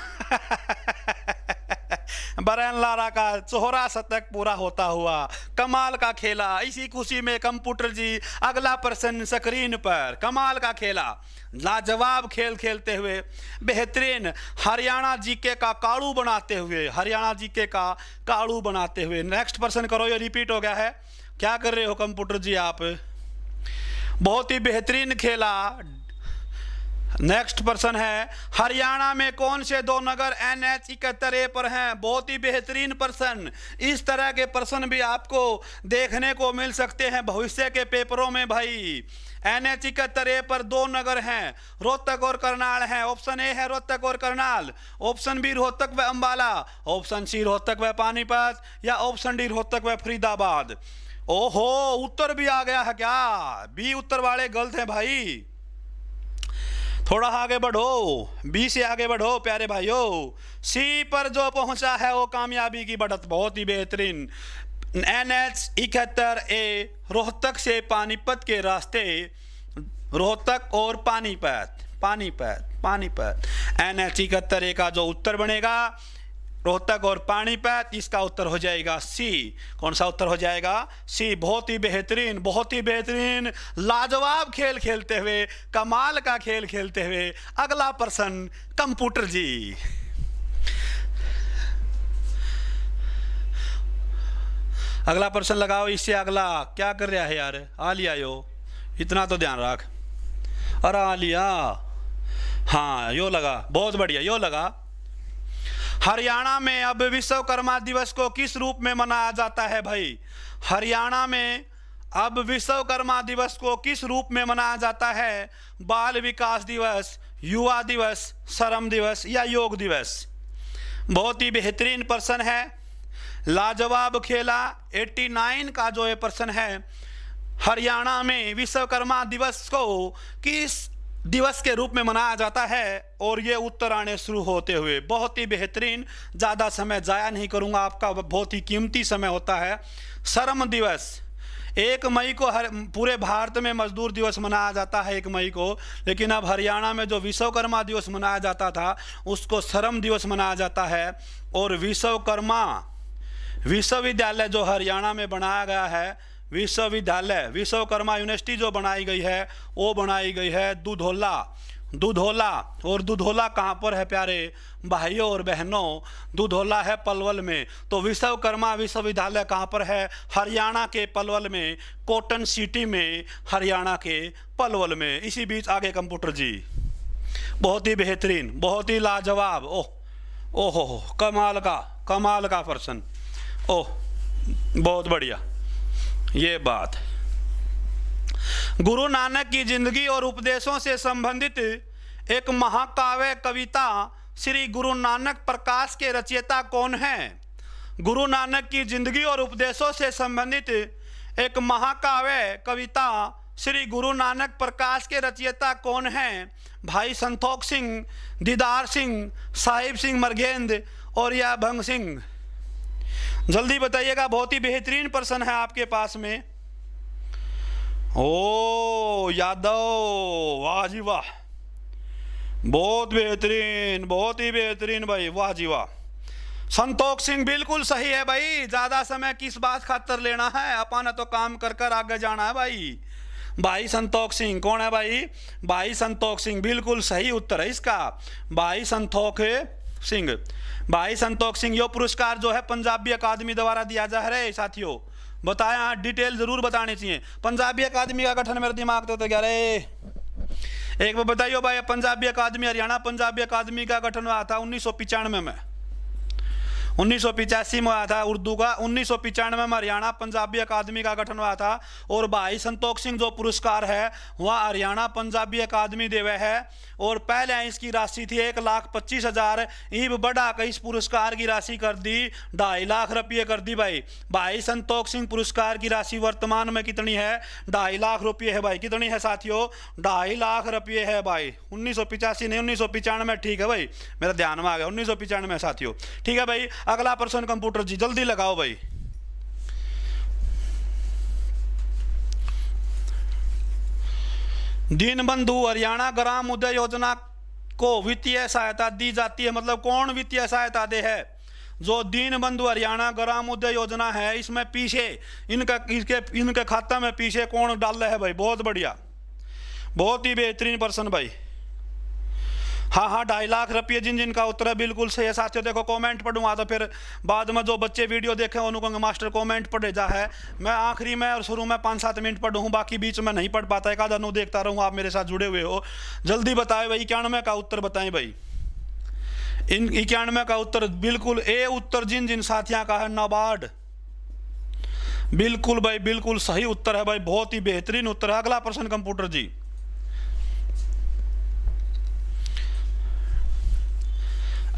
बरेन लारा का 4 शतक पूरा होता हुआ, कमाल का खेला। इसी खुशी में कंप्यूटर जी अगला प्रश्न स्क्रीन पर। कमाल का खेला, लाजवाब खेल खेलते हुए, बेहतरीन हरियाणा जीके का काड़ू बनाते हुए, हरियाणा जीके का काड़ू बनाते हुए। नेक्स्ट प्रश्न करो, ये रिपीट हो गया है। क्या कर रहे हो कंप्यूटर जी आप? बहुत ही बेहतरीन खेला। नेक्स्ट प्रश्न है, हरियाणा में कौन से 2 नगर NH 71A पर हैं? बहुत ही बेहतरीन प्रश्न। इस तरह के प्रश्न भी आपको देखने को मिल सकते हैं भविष्य के पेपरों में भाई। NH 71A पर 2 नगर हैं, रोहतक और करनाल हैं। ऑप्शन ए है रोहतक और करनाल, ऑप्शन बी रोहतक व अंबाला, ऑप्शन सी रोहतक व पानीपत, या ऑप्शन डी रोहतक व फरीदाबाद। ओहो, उत्तर भी आ गया है क्या? बी उत्तर वाले गलत हैं भाई, थोड़ा आगे बढ़ो, बी से आगे बढ़ो प्यारे भाइयों। सी पर जो पहुंचा है वो कामयाबी की बढ़त। बहुत ही बेहतरीन। NH 71A रोहतक से पानीपत के रास्ते, रोहतक और पानीपत NH 71A का जो उत्तर बनेगा रोहतक और पानीपत, इसका उत्तर हो जाएगा सी। कौन सा उत्तर हो जाएगा? सी। बहुत ही बेहतरीन लाजवाब खेल खेलते हुए, कमाल का खेल खेलते हुए। अगला प्रश्न कंप्यूटर जी। अगला प्रश्न लगाओ। इससे अगला क्या कर रहा है यार? आ लिया यो, इतना तो ध्यान रख। अरे आ लिया, हाँ यो लगा, बहुत बढ़िया यो लगा। हरियाणा में अब विश्वकर्मा दिवस को किस रूप में मनाया जाता है भाई? हरियाणा में अब विश्वकर्मा दिवस को किस रूप में मनाया जाता है? बाल विकास दिवस, युवा दिवस, श्रम दिवस या योग दिवस? बहुत ही बेहतरीन प्रश्न है, लाजवाब खेला। 89 का जो ये प्रश्न है, हरियाणा में विश्वकर्मा दिवस को किस दिवस के रूप में मनाया जाता है, और ये उत्तर आने शुरू होते हुए। बहुत ही बेहतरीन, ज़्यादा समय जाया नहीं करूंगा, आपका बहुत ही कीमती समय होता है। श्रम दिवस 1 मई को पूरे भारत में मजदूर दिवस मनाया जाता है 1 मई को, लेकिन अब हरियाणा में जो विश्वकर्मा दिवस मनाया जाता था उसको श्रम दिवस मनाया जाता है। और विश्वकर्मा विश्वविद्यालय जो हरियाणा में बनाया गया है, विश्वविद्यालय विश्वकर्मा यूनिवर्सिटी जो बनाई गई है वो बनाई गई है दुधौला। और दुधौला कहाँ पर है प्यारे भाइयों और बहनों? दुधौला है पलवल में। तो विश्वकर्मा विश्वविद्यालय कहाँ पर है? हरियाणा के पलवल में, कॉटन सिटी में, हरियाणा के पलवल में। इसी बीच आगे कंप्यूटर जी, बहुत ही बेहतरीन, बहुत ही लाजवाब। ओहो कमाल का प्रश्न। ओह बहुत बढ़िया ये बात। गुरु नानक की जिंदगी और उपदेशों से संबंधित एक महाकाव्य कविता श्री गुरु नानक प्रकाश के रचयिता कौन हैं? गुरु नानक की जिंदगी और उपदेशों से संबंधित एक महाकाव्य कविता श्री गुरु नानक प्रकाश के रचयिता कौन हैं? भाई संतोख सिंह, दीदार सिंह, साहिब सिंह मरगेंद और या भंग सिंह? जल्दी बताइएगा, बहुत ही बेहतरीन प्रश्न है आपके पास में। ओ यादव, वाह जी वाह, बहुत ही बेहतरीन भाई, वाह जी वाह। संतोख सिंह बिल्कुल सही है भाई। ज्यादा समय किस बात खातर लेना है, अपन तो काम कर आगे जाना है भाई। भाई संतोख सिंह कौन है भाई? भाई संतोख सिंह बिल्कुल सही उत्तर है इसका। भाई संतोख सिंह यो पुरस्कार जो है पंजाबी अकादमी द्वारा दिया जा रहा है साथियों। बताया, डिटेल जरूर बतानी चाहिए। पंजाबी अकादमी का गठन मेरे दिमाग तो क्या रे, एक बार बताइयो भाई। पंजाबी अकादमी, हरियाणा पंजाबी अकादमी का गठन हुआ था 1995 में। 1985 में आया था उर्दू का। 1995 में हरियाणा पंजाबी अकादमी का गठन हुआ था। और भाई संतोष सिंह जो पुरस्कार है वह हरियाणा पंजाबी अकादमी देवे है। और पहले इसकी राशि थी 1,25,000, ईब बढ़ा कर इस पुरस्कार की राशि कर दी 2.5 लाख रुपये कर दी भाई। भाई संतोष सिंह पुरस्कार की राशि वर्तमान में कितनी है? 2.5 लाख रुपये है भाई। कितनी है साथियों? 2.5 लाख रुपये है भाई। 1985 नहीं, 1995, ठीक है भाई, मेरा ध्यान में आ गया, 1995 साथियों। ठीक है भाई, अगला प्रश्न कंप्यूटर जी जल्दी लगाओ भाई। दीनबंधु हरियाणा ग्राम उदय योजना को वित्तीय सहायता दी जाती है, मतलब कौन वित्तीय सहायता दे है? जो दीनबंधु हरियाणा ग्राम उदय योजना है, इसमें पीछे इनके खाता में पीछे कौन डाल रहा है भाई? बहुत बढ़िया, बहुत ही बेहतरीन प्रश्न भाई। हाँ हाँ, 2.5 लाख रुपये जिन जिनका उत्तर है बिल्कुल सही है साथियों। देखो कमेंट पढ़ूंगा तो फिर बाद में जो बच्चे वीडियो देखे उनको कहूँगा मास्टर कमेंट पढ़े जा है। मैं आखिरी में और शुरू में 5-7 मिनट पढ़ूँ, बाकी बीच में नहीं पढ़ पाता, एक आधा नु देखता रहूँ। आप मेरे साथ जुड़े हुए हो, जल्दी बताए भाई। 91 का उत्तर बताएं भाई। इन 91 का उत्तर बिल्कुल ए उत्तर जिन जिन साथियों का है नाबार्ड। बिल्कुल भाई, बिल्कुल सही उत्तर है भाई, बहुत ही बेहतरीन उत्तर है। अगला प्रश्न कंप्यूटर जी।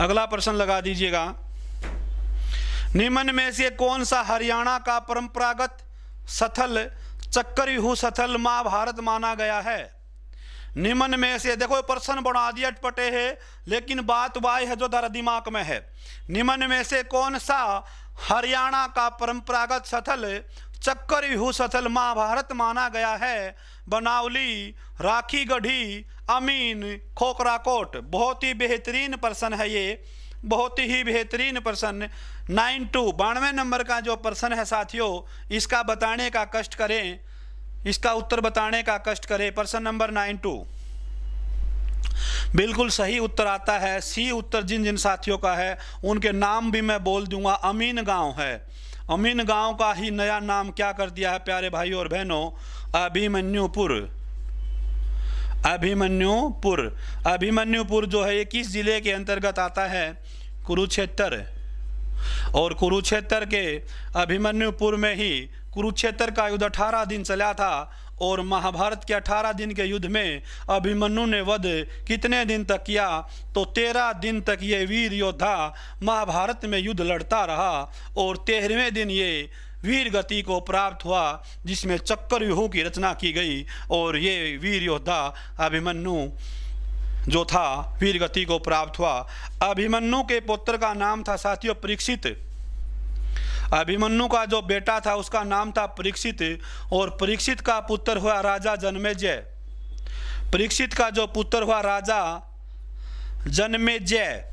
अगला प्रश्न लगा दीजिएगा। निम्न में से कौन सा हरियाणा का परंपरागत स्थल चक्रव्यूह स्थल महाभारत माना गया है? निम्न में से, देखो प्रश्न बना दिया अटपटे है, लेकिन बात वह है जो दर दिमाग में है। निम्न में से कौन सा हरियाणा का परंपरागत स्थल चक्रव्यूह स्थल महाभारत माना गया है? बनावली, राखी गढ़ी, अमीन, खोखराकोट। बहुत ही बेहतरीन प्रश्न है ये, बहुत ही बेहतरीन प्रश्न। 92 नंबर का जो प्रश्न है साथियों, इसका बताने का कष्ट करें, इसका उत्तर बताने का कष्ट करें। प्रश्न नंबर 92 बिल्कुल सही उत्तर आता है। सी उत्तर जिन जिन साथियों का है उनके नाम भी मैं बोल दूंगा। अमीन गांव है, अमीन गांव का ही नया नाम क्या कर दिया है प्यारे भाई और बहनों? अभिमन्युपुर। अभिमन्युपुर, अभिमन्युपुर जो है ये किस जिले के अंतर्गत आता है? कुरुक्षेत्र। और कुरुक्षेत्र के अभिमन्युपुर में ही कुरुक्षेत्र का युद्ध 18 दिन चला था। और महाभारत के 18 दिन के युद्ध में अभिमन्यु ने वध कितने दिन तक किया? तो 13 दिन तक ये वीर योद्धा महाभारत में युद्ध लड़ता रहा। और 13वें दिन ये वीर गति को प्राप्त हुआ, जिसमें चक्रव्यूह की रचना की गई। और ये वीर योद्धा अभिमन्यु जो था वीर गति को प्राप्त हुआ। अभिमन्यु के पुत्र का नाम था साथियों परीक्षित। अभिमन्यु का जो बेटा था उसका नाम था परीक्षित। और परीक्षित का पुत्र हुआ राजा जन्मेजय। परीक्षित का जो पुत्र हुआ राजा जन्मेजय।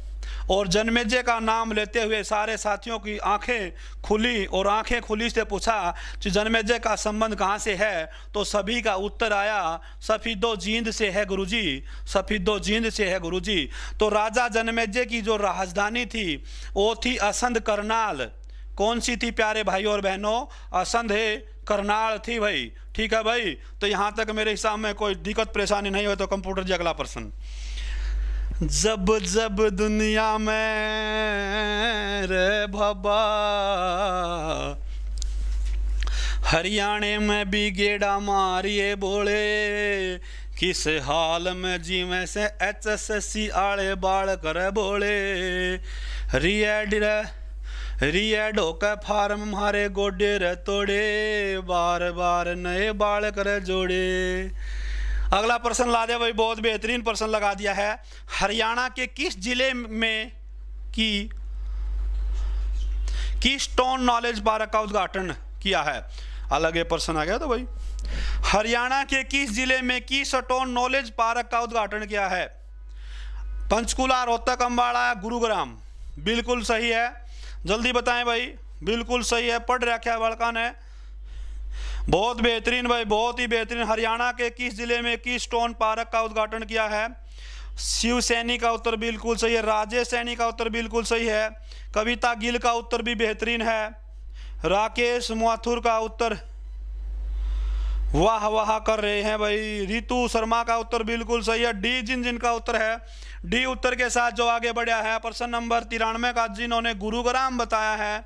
और जन्मेजय का नाम लेते हुए सारे साथियों की आंखें खुली। और आंखें खुली से पूछा कि जन्मेजय का संबंध कहाँ से है? तो सभी का उत्तर आया सफीदो जींद से है गुरुजी, सफीदो जींद से है गुरुजी। तो राजा जन्मेजय की जो राजधानी थी वो थी असंध करनाल। कौन सी थी प्यारे भाई और बहनों? असंध करनाल थी भाई। ठीक है भाई, तो यहाँ तक मेरे हिसाब में कोई दिक्कत परेशानी नहीं हो तो कंप्यूटर जी अगला प्रश्न। जब जब दुनिया में रे बाबा हरियाणे में भी गेड़ा मारिए बोले, किस हाल में जीवे से HSSC आले बाल करे बोले। रिएड होकर फार्म मारे गोडे रे तोड़े, बार बार नए बाल करे जोड़े। अगला प्रश्न ला दे भाई, बहुत बेहतरीन प्रश्न लगा दिया है। हरियाणा के किस जिले में की स्टोन नॉलेज पार्क का उद्घाटन किया है? अलग प्रश्न आ गया तो भाई। हरियाणा के किस जिले में की स्टोन नॉलेज पार्क का उद्घाटन किया है? पंचकुला, रोहतक, अम्बाड़ा, गुरुग्राम। बिल्कुल सही है, जल्दी बताएं भाई। बिल्कुल सही है, पढ़ रखा है बड़का ने। बहुत बेहतरीन भाई, बहुत ही बेहतरीन। हरियाणा के किस जिले में की स्टोन पार्क का उद्घाटन किया है? शिव सैनी का उत्तर बिल्कुल सही है। राजेश सैनी का उत्तर बिल्कुल सही है। कविता गिल का उत्तर भी बेहतरीन है। राकेश माथुर का उत्तर वाह वाह कर रहे हैं भाई। रितु शर्मा का उत्तर बिल्कुल सही है, डी जिनका उत्तर है। डी उत्तर के साथ जो आगे बढ़ा है प्रश्न नंबर 93 का, जिन्होंने गुरुग्राम बताया है,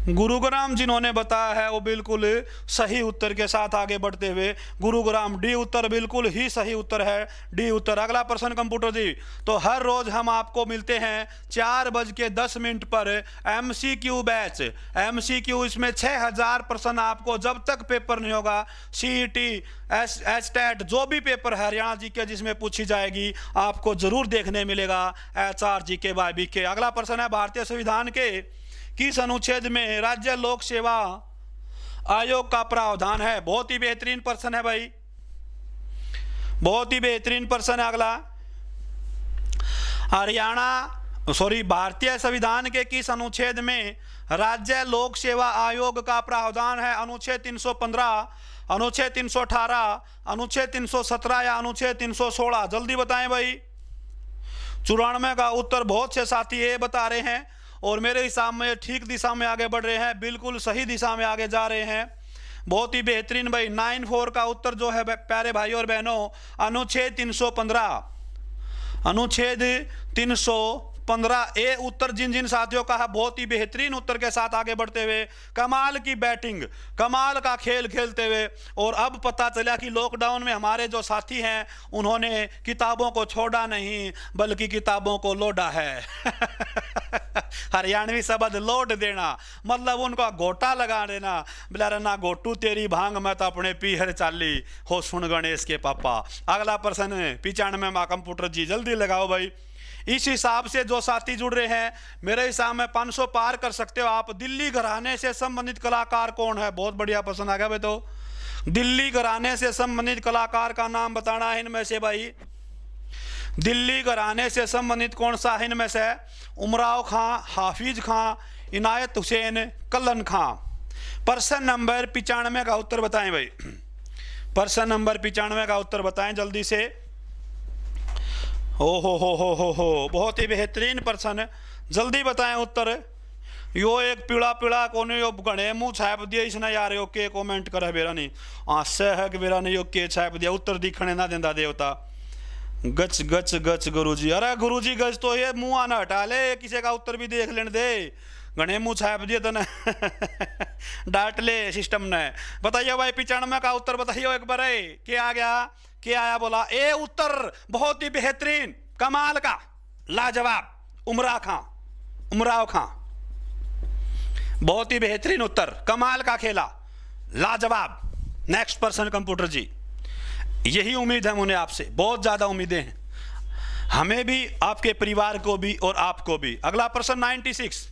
गुरुग्राम जिन्होंने बताया है वो बिल्कुल सही उत्तर के साथ आगे बढ़ते हुए गुरुग्राम, डी उत्तर बिल्कुल ही सही उत्तर है, डी उत्तर। अगला प्रश्न कंप्यूटर जी, तो हर रोज हम आपको मिलते हैं 4:10 पर MCQ बैच। MCQ इसमें 6000 प्रश्न आपको जब तक पेपर नहीं होगा, CET STAT जो भी पेपर है हरियाणा जी के जिसमें पूछी जाएगी आपको जरूर देखने मिलेगा, HR GK BK। अगला प्रश्न है भारतीय संविधान के किस अनुच्छेद में राज्य लोक सेवा आयोग का प्रावधान है? बहुत ही बेहतरीन प्रश्न है भाई, बहुत ही बेहतरीन प्रश्न है। अगला, भारतीय संविधान के किस अनुच्छेद में राज्य लोक सेवा आयोग का प्रावधान है? अनुच्छेद 315, अनुच्छेद 318, अनुच्छेद 317 या अनुच्छेद 316? जल्दी बताएं भाई। 94 का उत्तर बहुत से साथी ये बता रहे हैं और मेरे हिसाब में ठीक दिशा में आगे बढ़ रहे हैं, बिल्कुल सही दिशा में आगे जा रहे हैं, बहुत ही बेहतरीन भाई। 94 का उत्तर जो है प्यारे भाई और बहनों, अनुच्छेद 315, अनुच्छेद 315 ए उत्तर जिन साथियों का है बहुत ही बेहतरीन उत्तर के साथ आगे बढ़ते हुए, कमाल की बैटिंग, कमाल का खेल खेलते हुए। और अब पता चला कि लॉकडाउन में हमारे जो साथी हैं उन्होंने किताबों को छोड़ा नहीं बल्कि किताबों को लोडा है। हरियाणवी शब्द लोड देना मतलब उनका गोटा लगा देना, बिलारा ना गोटू तेरी भांग मैं तो अपने पीहर चाली हो सुन गणेश के पापा। अगला प्रश्न है 95 में कंप्यूटर जी, जल्दी लगाओ भाई। इस हिसाब से जो साथी जुड़ रहे हैं मेरे हिसाब में 500 पार कर सकते हो आप। दिल्ली घराने से संबंधित कलाकार कौन है? बहुत बढ़िया प्रश्न आ गया भाई। तो दिल्ली घराने से संबंधित कलाकार का नाम बताना है इनमें से भाई। दिल्ली घराने से संबंधित कौन सा है इनमें से? उमराव खां, हाफिज खां, इनायत हुसैन, कल्लन खां। प्रश्न नंबर 95 का उत्तर बताएं भाई। प्रश्न नंबर 95 का उत्तर बताएं जल्दी से। हो बहुत ही बेहतरीन प्रश्न, जल्दी बताएं उत्तर। यो एक पीड़ा पीड़ा कोने यो गणे मुँह छाप दिया इसने यार, यो के कमेंट करे बेरा नहीं आसे है कि बेरा ने यो के छाप दिया, उत्तर दिखने ना देंदा देवता। गच गच गच गुरुजी, अरे गुरुजी गच तो ये मुंह आना हटा ले, किसी का उत्तर भी देख लेने दे, घने मुंह छाप दिए तो डांट ले सिस्टम ने। बताइए भाई 95 का उत्तर बताइए एक बार, क्या आ गया, क्या आया? बोला ए उत्तर बहुत ही बेहतरीन, कमाल का, लाजवाब, उमराव खां। बहुत ही बेहतरीन उत्तर, कमाल का खेला, लाजवाब। नेक्स्ट पर्सन कंप्यूटर जी, यही उम्मीद है मुझे आपसे, बहुत ज्यादा उम्मीदें हैं हमें भी, आपके परिवार को भी और आपको भी। अगला प्रश्न 96,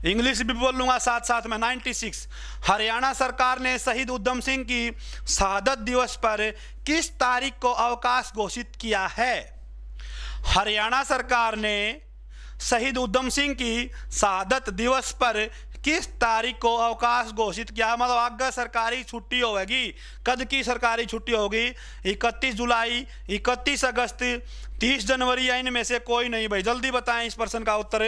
इंग्लिश भी बोल लूंगा साथ साथ में। 96, हरियाणा सरकार ने शहीद उधम सिंह की शहादत दिवस पर किस तारीख को अवकाश घोषित किया है? हरियाणा सरकार ने शहीद उधम सिंह की शहादत दिवस पर किस तारीख को अवकाश घोषित किया? मतलब आगे सरकारी छुट्टी होगी, कद की सरकारी छुट्टी होगी? 31 जुलाई, 31 अगस्त, 30 जनवरी या इनमें से कोई नहीं भाई। जल्दी बताएं इस प्रश्न का उत्तर।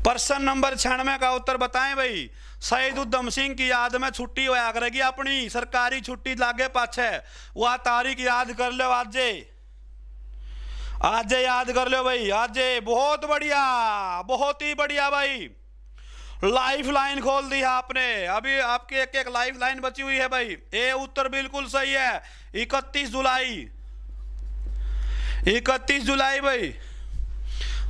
प्रश्न नंबर 96 का उत्तर बताएं भाई। शहीद उधम सिंह की याद में छुट्टी होया करेगी अपनी, सरकारी छुट्टी लागे पाछे, वह तारीख याद कर लो आज याद कर लो भाई, आज। बहुत बढ़िया, बहुत ही बढ़िया भाई, लाइफ लाइन खोल दी है आपने। अभी आपकी एक एक लाइफ लाइन बची हुई है भाई। ये उत्तर बिल्कुल सही है, 31 जुलाई, 31 जुलाई भाई,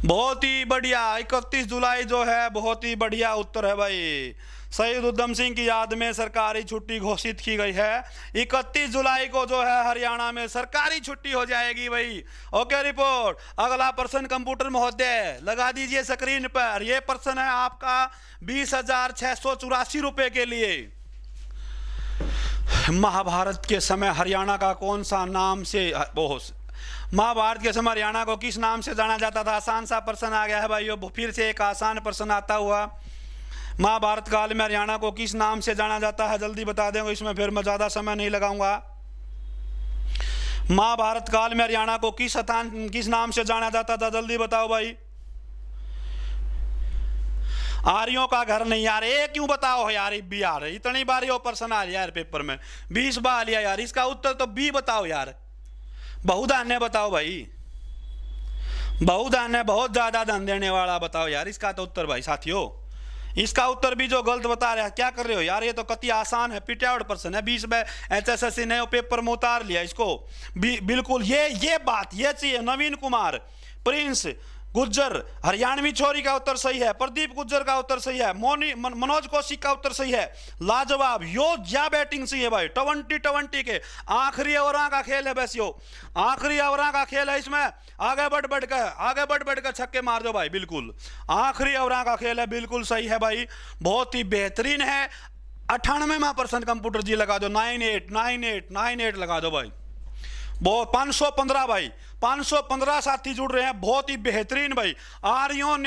बहुत ही बढ़िया। 31 जुलाई जो है बहुत ही बढ़िया उत्तर है भाई। शहीद उधम सिंह की याद में सरकारी छुट्टी घोषित की गई है। 31 जुलाई को जो है हरियाणा में सरकारी छुट्टी हो जाएगी भाई। Okay report. अगला प्रश्न कंप्यूटर महोदय लगा दीजिए स्क्रीन पर। यह प्रश्न है आपका 20,684 रुपए के लिए। महाभारत के समय हरियाणा का कौन सा नाम से महाभारत के समय हरियाणा को किस नाम से जाना जाता था? आसान सा प्रश्न आ गया है भाई, फिर से एक आसान प्रश्न आता हुआ। महाभारत काल में हरियाणा को किस नाम से जाना जाता है? जल्दी बता देंगे, इसमें फिर मैं ज्यादा समय नहीं लगाऊंगा। महाभारत काल में हरियाणा को किस नाम से जाना जाता था? जल्दी बताओ भाई। आर्यों का घर नहीं यार, ये क्यों बताओ यार बी आ रही, इतनी बार ये प्रश्न आ लिया यार पेपर में, 20 बार आ लिया यार, इसका उत्तर तो बी बताओ यार, बहुधान्य बताओ भाई, बहुधान्य बहुत ज्यादा धन देने वाला बताओ यार इसका तो उत्तर भाई साथियों। इसका उत्तर भी जो गलत बता रहे हैं, क्या कर रहे हो यार, ये तो कति आसान है, पिटाउट प्रश्न है, 20 में HSSC ने पेपर में उतार लिया इसको बिल्कुल। ये बात ये चाहिए। नवीन कुमार प्रिंस गुज्जर हरियाणवी छोरी का उत्तर सही है, प्रदीप गुज्जर का उत्तर सही है, मनोज कौशिक का उत्तर सही है, लाजवाब। यो क्या बैटिंग सही है भाई, 20-20 के आखिरी ओवरों का खेल है बस, यो आखिरी ओवरों का खेल है, इसमें आगे बढ़ कर छक्के मार दो भाई, बिल्कुल आखिरी ओवरों का खेल है, बिल्कुल सही है भाई, बहुत ही बेहतरीन है। 98% कंप्यूटर जी लगा दो, 98 लगा दो भाई, बहुत 515 भाई, 515 साथी जुड़ रहे हैं, बहुत ही बेहतरीन भाई। आर्यों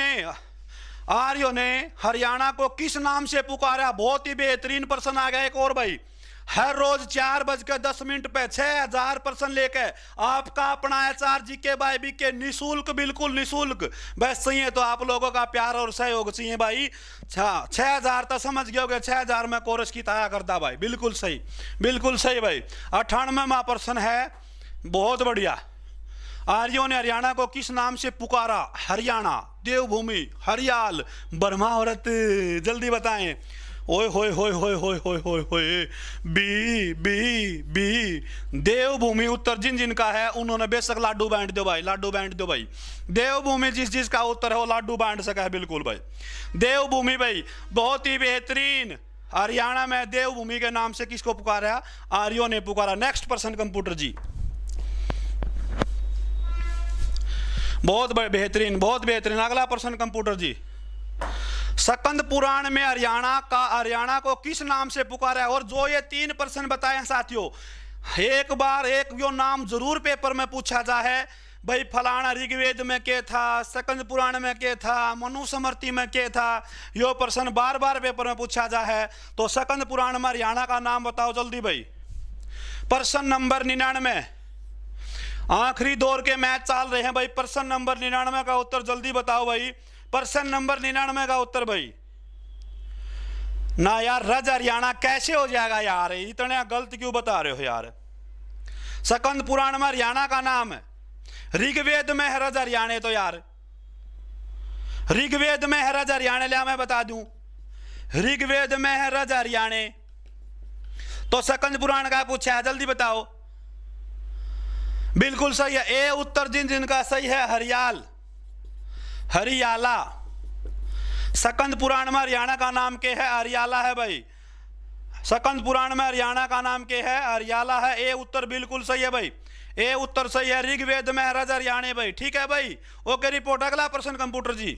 ने हरियाणा को किस नाम से पुकारा, बहुत ही बेहतरीन प्रश्न आ गया एक और भाई। हर रोज 4:10 पे 6000 प्रश्न लेके आपका अपना HRG के भाई BK निःशुल्क, बिल्कुल निःशुल्क। बस चाहिए तो आप लोगों का प्यार और सहयोग चाहिए भाई। 6000 तो समझ गए होगे, 6000 में कोर्स की तैयार करता भाई, बिल्कुल सही भाई। 98वां प्रश्न है, बहुत बढ़िया। आर्यों ने हरियाणा को किस नाम से पुकारा, हरियाणा, देवभूमि, हरियाल, ब्रह्मावर्त, जल्दी बताएं। ओए होए होए होए होए होए होए होए, बी देवभूमि उत्तर जिनका है उन्होंने बेशक लाडू बांट दो भाई, लाडू बांट दो भाई। देवभूमि जिसका उत्तर है वो लाडू बांट सका है, बिल्कुल भाई। देवभूमि भाई बहुत ही बेहतरीन। हरियाणा में देवभूमि के नाम से किसको पुकारा, आर्यों ने पुकारा। नेक्स्ट पर्सन कंप्यूटर जी, बहुत बेहतरीन। अगला प्रश्न कंप्यूटर जी, सकंद पुराण में हरियाणा को किस नाम से पुकारा है। और जो ये 3 प्रश्न बताए हैं साथियों, एक बार एक यो नाम जरूर पेपर में पूछा जाए भाई, फलाना ऋग्वेद में क्या था, सकंद पुराण में क्या था, मनुस्मृति में क्या था, यो प्रश्न बार बार पेपर में पूछा जाए। तो सकंद पुराण में हरियाणा का नाम बताओ जल्दी भाई। प्रश्न नंबर 99, आखिरी दौर के मैच चल रहे हैं भाई, प्रश्न नंबर 99 का उत्तर जल्दी बताओ भाई। प्रश्न नंबर 99 का उत्तर भाई ना यार, रज हरियाणा कैसे हो जाएगा यार, इतने गलत क्यों बता रहे हो यार। सकंद पुराण में हरियाणा का नाम है, ऋग्वेद में है रज हरियाणा, तो यार ऋग्वेद में है रज हरियाणा, लिया मैं बता दूं, ऋग्वेद में है रज हरियाणा, तो सकंद पुराण का पूछा है, जल्दी बताओ। बिल्कुल सही है, ए उत्तर जिनका सही है, हरियाला। सकंद पुराण में हरियाणा का नाम क्या है, हरियाला है भाई। सकंद पुराण में हरियाणा का नाम क्या है, हरियाला है। ए उत्तर बिल्कुल सही है भाई, ए उत्तर सही है। ऋग्वेद में रज हरियाणा भाई, ठीक है भाई, ओके रिपोर्ट। अगला प्रश्न कंप्यूटर जी,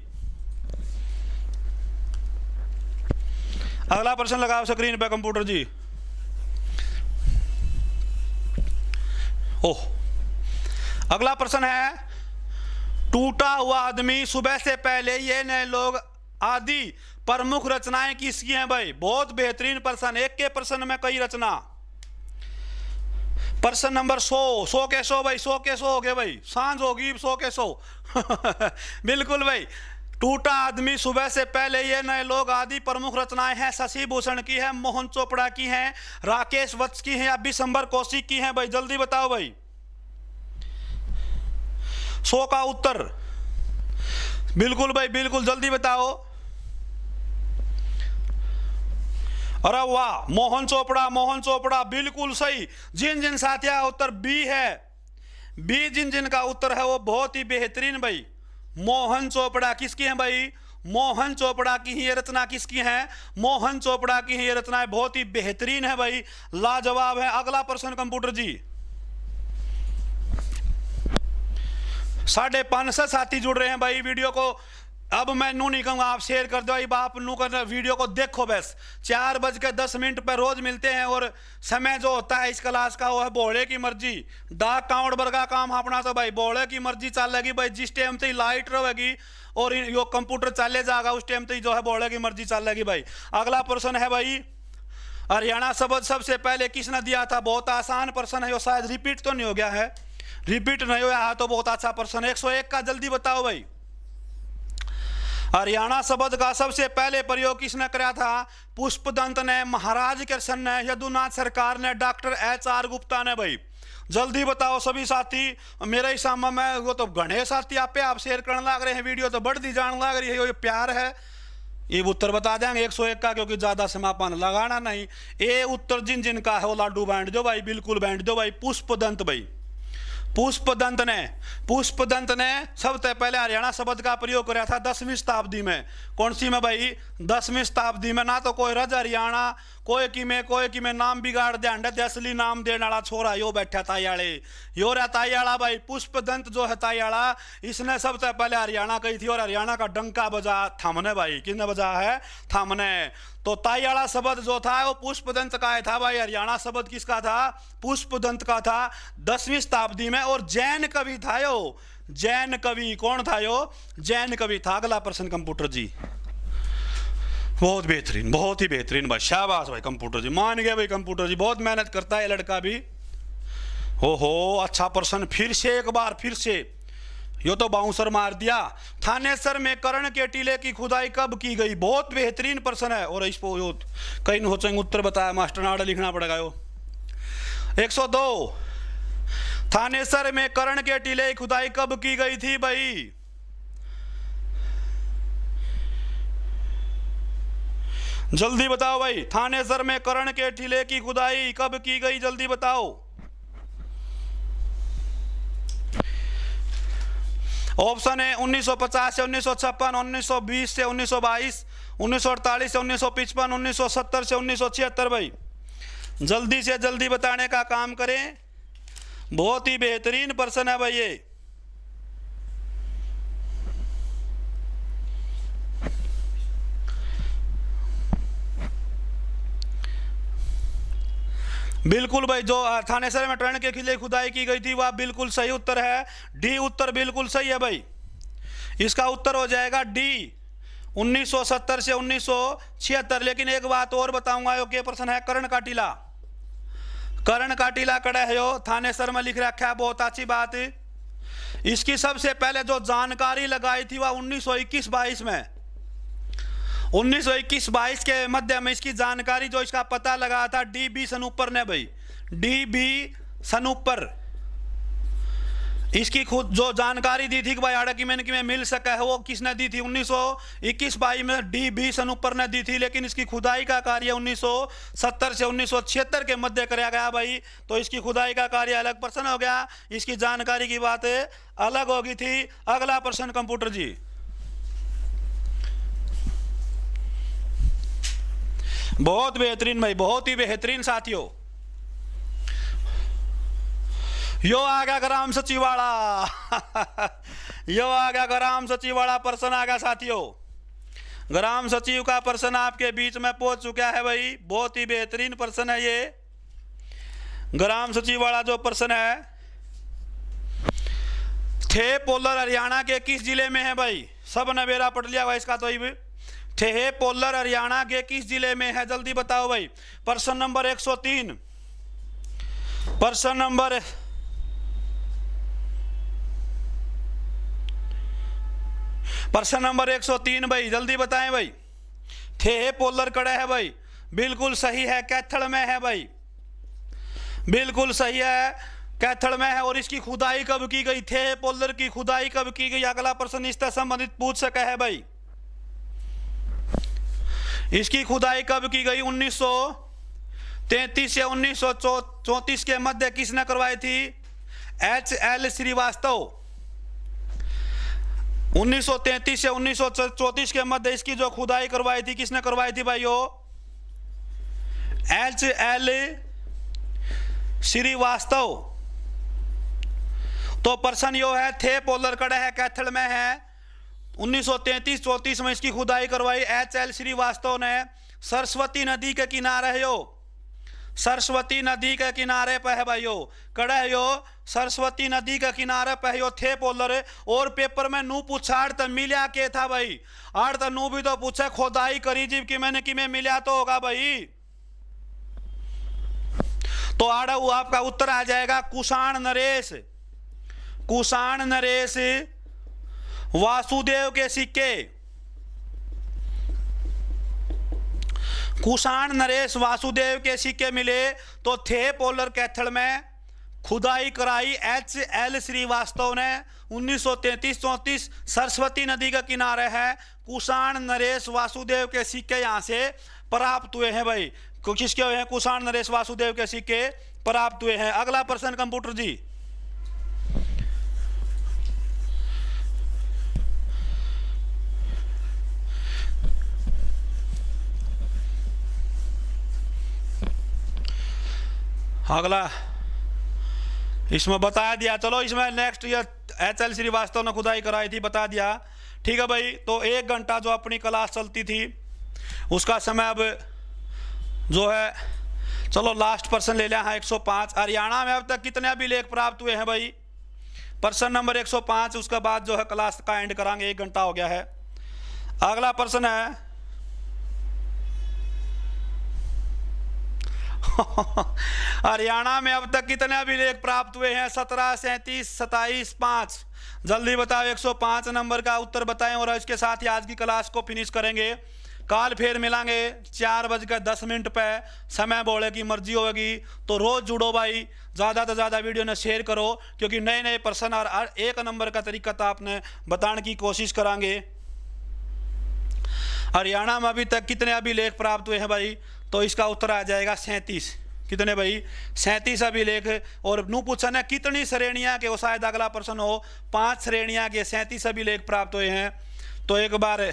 अगला प्रश्न लगाओ स्क्रीन पे कंप्यूटर जी। ओह, अगला प्रश्न है, टूटा हुआ आदमी, सुबह से पहले, ये नए लोग आदि प्रमुख रचनाएं किसकी हैं भाई। बहुत बेहतरीन प्रश्न, एक के प्रश्न में कई रचना। प्रश्न नंबर 100 के 100 भाई, 100 के 100 हो गए भाई, सांझ होगी 100 के 100 बिल्कुल भाई। टूटा आदमी, सुबह से पहले, ये नए लोग आदि प्रमुख रचनाएं हैं, शशि भूषण की है, मोहन चोपड़ा की है, राकेश वत्स की है या बिशंबर कौशिक की है भाई, जल्दी बताओ भाई। 100 का उत्तर बिल्कुल भाई, बिल्कुल जल्दी बताओ। अरे वाह, मोहन चोपड़ा बिल्कुल सही। जिन साथिया उत्तर बी है, बी जिन का उत्तर है वो बहुत ही बेहतरीन भाई। मोहन चोपड़ा किसकी है भाई, मोहन चोपड़ा की ही ये रचना किसकी है, मोहन चोपड़ा की ही ये रचना है, बहुत ही बेहतरीन है भाई, लाजवाब है। अगला प्रश्न कंप्यूटर जी, 550 साथी जुड़ रहे हैं भाई वीडियो को। अब मैं नू नहीं कहूँगा, आप शेयर कर दो, आप नू करना, वीडियो को देखो बस। 4:10 पर रोज मिलते हैं और समय जो होता है इस क्लास का वो है बोले की मर्जी। डाक काउंट वर्गा काम अपना तो भाई बोले की मर्जी चलेगी भाई, जिस टाइम से लाइट रहेगी और यो कंप्यूटर चले जाएगा उस टाइम से जो है बोले की मर्जी चलेगी भाई। अगला प्रश्न है भाई, हरियाणा शब्द सबसे पहले किसने दिया था। बहुत आसान प्रश्न है, शायद रिपीट तो नहीं हो गया है, रिपीट नहीं हुआ है तो बहुत अच्छा प्रश्न है। 101 का जल्दी बताओ भाई। हरियाणा शब्द का सबसे पहले प्रयोग किसने कराया था? पुष्पदंत ने, महाराज कृष्ण ने, यदुनाथ सरकार ने, डॉक्टर HR गुप्ता ने। भाई जल्दी बताओ सभी साथी, मेरे हिसाब में वो तो घने साथी आप शेयर करने लग रहे हैं, वीडियो तो बढ़ती जाने लग रही है, ये प्यार है। ये उत्तर बता देंगे 101 का, क्योंकि ज्यादा समापन लगाना नहीं। ये उत्तर जिन जिन का है वो लाडू बांट दो भाई, बिल्कुल बांट दो भाई। पुष्पदंत भाई, पुष्पदंत ने सबसे पहले हरियाणा शब्द का प्रयोग कराया था 10वीं शताब्दी में। कौन सी में भाई? 10वीं शताब्दी में। ना तो कोई रज हरियाणा, कोई कि में नाम बिगाड़ दे, असली नाम देने वाला छोरा यो बैठा तायाले, यो रहा तायाला भाई। पुष्पदंत जो है तायाला, इसने सबसे पहले हरियाणा कही थी, और हरियाणा का डंका बजा थामने भाई। किसने बजा है? थामने। तो तायाला शब्द जो था वो पुष्पदंत का था भाई। हरियाणा शब्द किसका था? पुष्पदंत का था 10वीं शताब्दी में। और जैन कवि था यो, जैन कवि। कौन था यो? जैन कवि था। अगला प्रश्न कंप्यूटर जी। बहुत बेहतरीन, बहुत ही बेहतरीन भाई, शाबाश भाई कंप्यूटर जी, मान गए भाई कंप्यूटर जी, बहुत मेहनत करता है लड़का भी। हो अच्छा प्रश्न, फिर से एक बार, फिर से यो तो बाउंसर मार दिया। थानेसर में कर्ण के टीले की खुदाई कब की गई? बहुत बेहतरीन प्रश्न है। और इसको कहीं हो चाहे उत्तर बताया, मास्टर नाड़ा लिखना पड़ेगा यो। 102, थानेसर में कर्ण के टीले की खुदाई कब की गई थी भाई? जल्दी बताओ भाई, थानेसर में कर्ण के टीले की खुदाई कब की गई? जल्दी बताओ। ऑप्शन है 1950 से 1956, 1920 से 1922, 1948 से 1955, 1970 से 1976 भाई। जल्दी से जल्दी बताने का काम करें, बहुत ही बेहतरीन प्रश्न है भाई ये। बिल्कुल भाई, जो थानेसर में कर्ण के किले खुदाई की गई थी वह बिल्कुल सही उत्तर है। डी उत्तर बिल्कुल सही है भाई। इसका उत्तर हो जाएगा डी, 1970 से 1976। लेकिन एक बात और बताऊंगा, यो के प्रश्न है कर्ण का टीला। कर्ण का टीला कड़ा है यो, थानेसर में लिख रखा है, बहुत अच्छी बात। इसकी सबसे पहले जो जानकारी लगाई थी वह 1921-22 में, 1921-22 के मध्य में इसकी जानकारी जो इसका पता लगा था DB सनूपर ने भाई। DB सनूपर इसकी खुद जो जानकारी दी थी कि भाई आड़की में मिल सका है, वो किसने दी थी? 1921-22 में DB सनूपर ने दी थी। लेकिन इसकी खुदाई का कार्य 1970 से 1976 के मध्य कराया गया भाई। तो इसकी खुदाई का कार्य अलग प्रश्न हो गया, इसकी जानकारी की बात अलग होगी थी। अगला प्रश्न कंप्यूटर जी। बहुत बेहतरीन भाई, बहुत ही बेहतरीन साथियों। यो आ गया ग्राम सचिवाड़ा यो आ गया ग्राम सचिवाड़ा प्रश्न आ गया साथियों। ग्राम सचिव का प्रश्न आपके बीच में पहुंच चुका है भाई, बहुत ही बेहतरीन प्रश्न है ये। ग्राम सचिवाड़ा जो प्रश्न है, थे पोलर हरियाणा के किस जिले में है भाई? सब ने बेरा पढ़ लिया भाई इसका। तो ठेहे पोलर हरियाणा के किस जिले में है? जल्दी बताओ भाई। प्रश्न नंबर 103, प्रश्न नंबर प्रश्न नंबर 103 भाई, जल्दी बताएं भाई। ठेहे पोलर कड़ा है भाई, बिल्कुल सही है, कैथल में है भाई, बिल्कुल सही है, कैथल में है। और इसकी खुदाई कब की गई? ठेहे पोलर की खुदाई कब की गई? अगला प्रश्न इससे संबंधित पूछ सका है भाई। इसकी खुदाई कब की गई? 1933 से 1934 के मध्य किसने करवाई थी? HL श्रीवास्तव। 1933 से 1934 के मध्य इसकी जो खुदाई करवाई थी, किसने करवाई थी भाई? HL श्रीवास्तव। तो प्रश्न यो है, थे पोलर कड़ा है, कैथल में है, 1933-34 में इसकी खुदाई करवाई HL श्रीवास्तव ने। सरस्वती नदी के किनारे है यो, सरस्वती नदी के किनारे पे है भाई यो, कड़ा है यो, सरस्वती नदी के किनारे पे है यो, थे पोलर। और पेपर में नू पूछा अर्थ मिला के था भाई, अर्थ नू भी तो पूछा खुदाई करी जीव की मैंने कि में मिला तो होगा भाई। तो आड़ा वो आपका उत्तर आ जाएगा कुषाण नरेश, कुषाण नरेश वासुदेव के सिक्के, कुषाण नरेश वासुदेव के सिक्के मिले तो थे पोलर कैथल में, खुदाई कराई H.L. श्रीवास्तव ने 1933-34 सरस्वती नदी का किनारे है। कुषाण नरेश वासुदेव के सिक्के यहाँ से प्राप्त हुए हैं भाई। किसके हुए हैं? कुषाण नरेश वासुदेव के सिक्के प्राप्त हुए हैं। अगला प्रश्न कंप्यूटर जी। अगला इसमें बताया दिया, चलो इसमें नेक्स्ट ये H.L. श्रीवास्तव ने खुदाई कराई थी, बता दिया। ठीक है भाई, तो 1 घंटा जो अपनी क्लास चलती थी उसका समय अब जो है, चलो लास्ट प्रश्न ले लिया है 105। हरियाणा में अब तक कितने अभिलेख प्राप्त हुए हैं भाई? प्रश्न नंबर 105। उसके बाद जो है क्लास का एंड करांगे, 1 घंटा हो गया है। अगला प्रश्न है हरियाणा में अब तक कितने अभिलेख प्राप्त हुए हैं? 17, 37, 27, 5। जल्दी बताओ, 105 नंबर का उत्तर बताएं और इसके साथ ही आज की क्लास को फिनिश करेंगे। कल फिर मिलांगे 4:10 पे। समय बोले की मर्जी होगी तो रोज जुड़ो भाई, ज़्यादा से ज़्यादा वीडियो ने शेयर करो, क्योंकि नए नए प्रश्न और 1 नंबर का तरीका तो आपने बताने की कोशिश करांगे। हरियाणा में अभी तक कितने अभिलेख प्राप्त हुए हैं भाई? तो इसका उत्तर आ जाएगा 37। कितने भाई? 37 अभिलेख। और नू पूछा ना कितनी श्रेणियां के, वो शायद अगला प्रश्न हो। 5 श्रेणियां के 37 अभिलेख प्राप्त हुए हैं। तो एक बार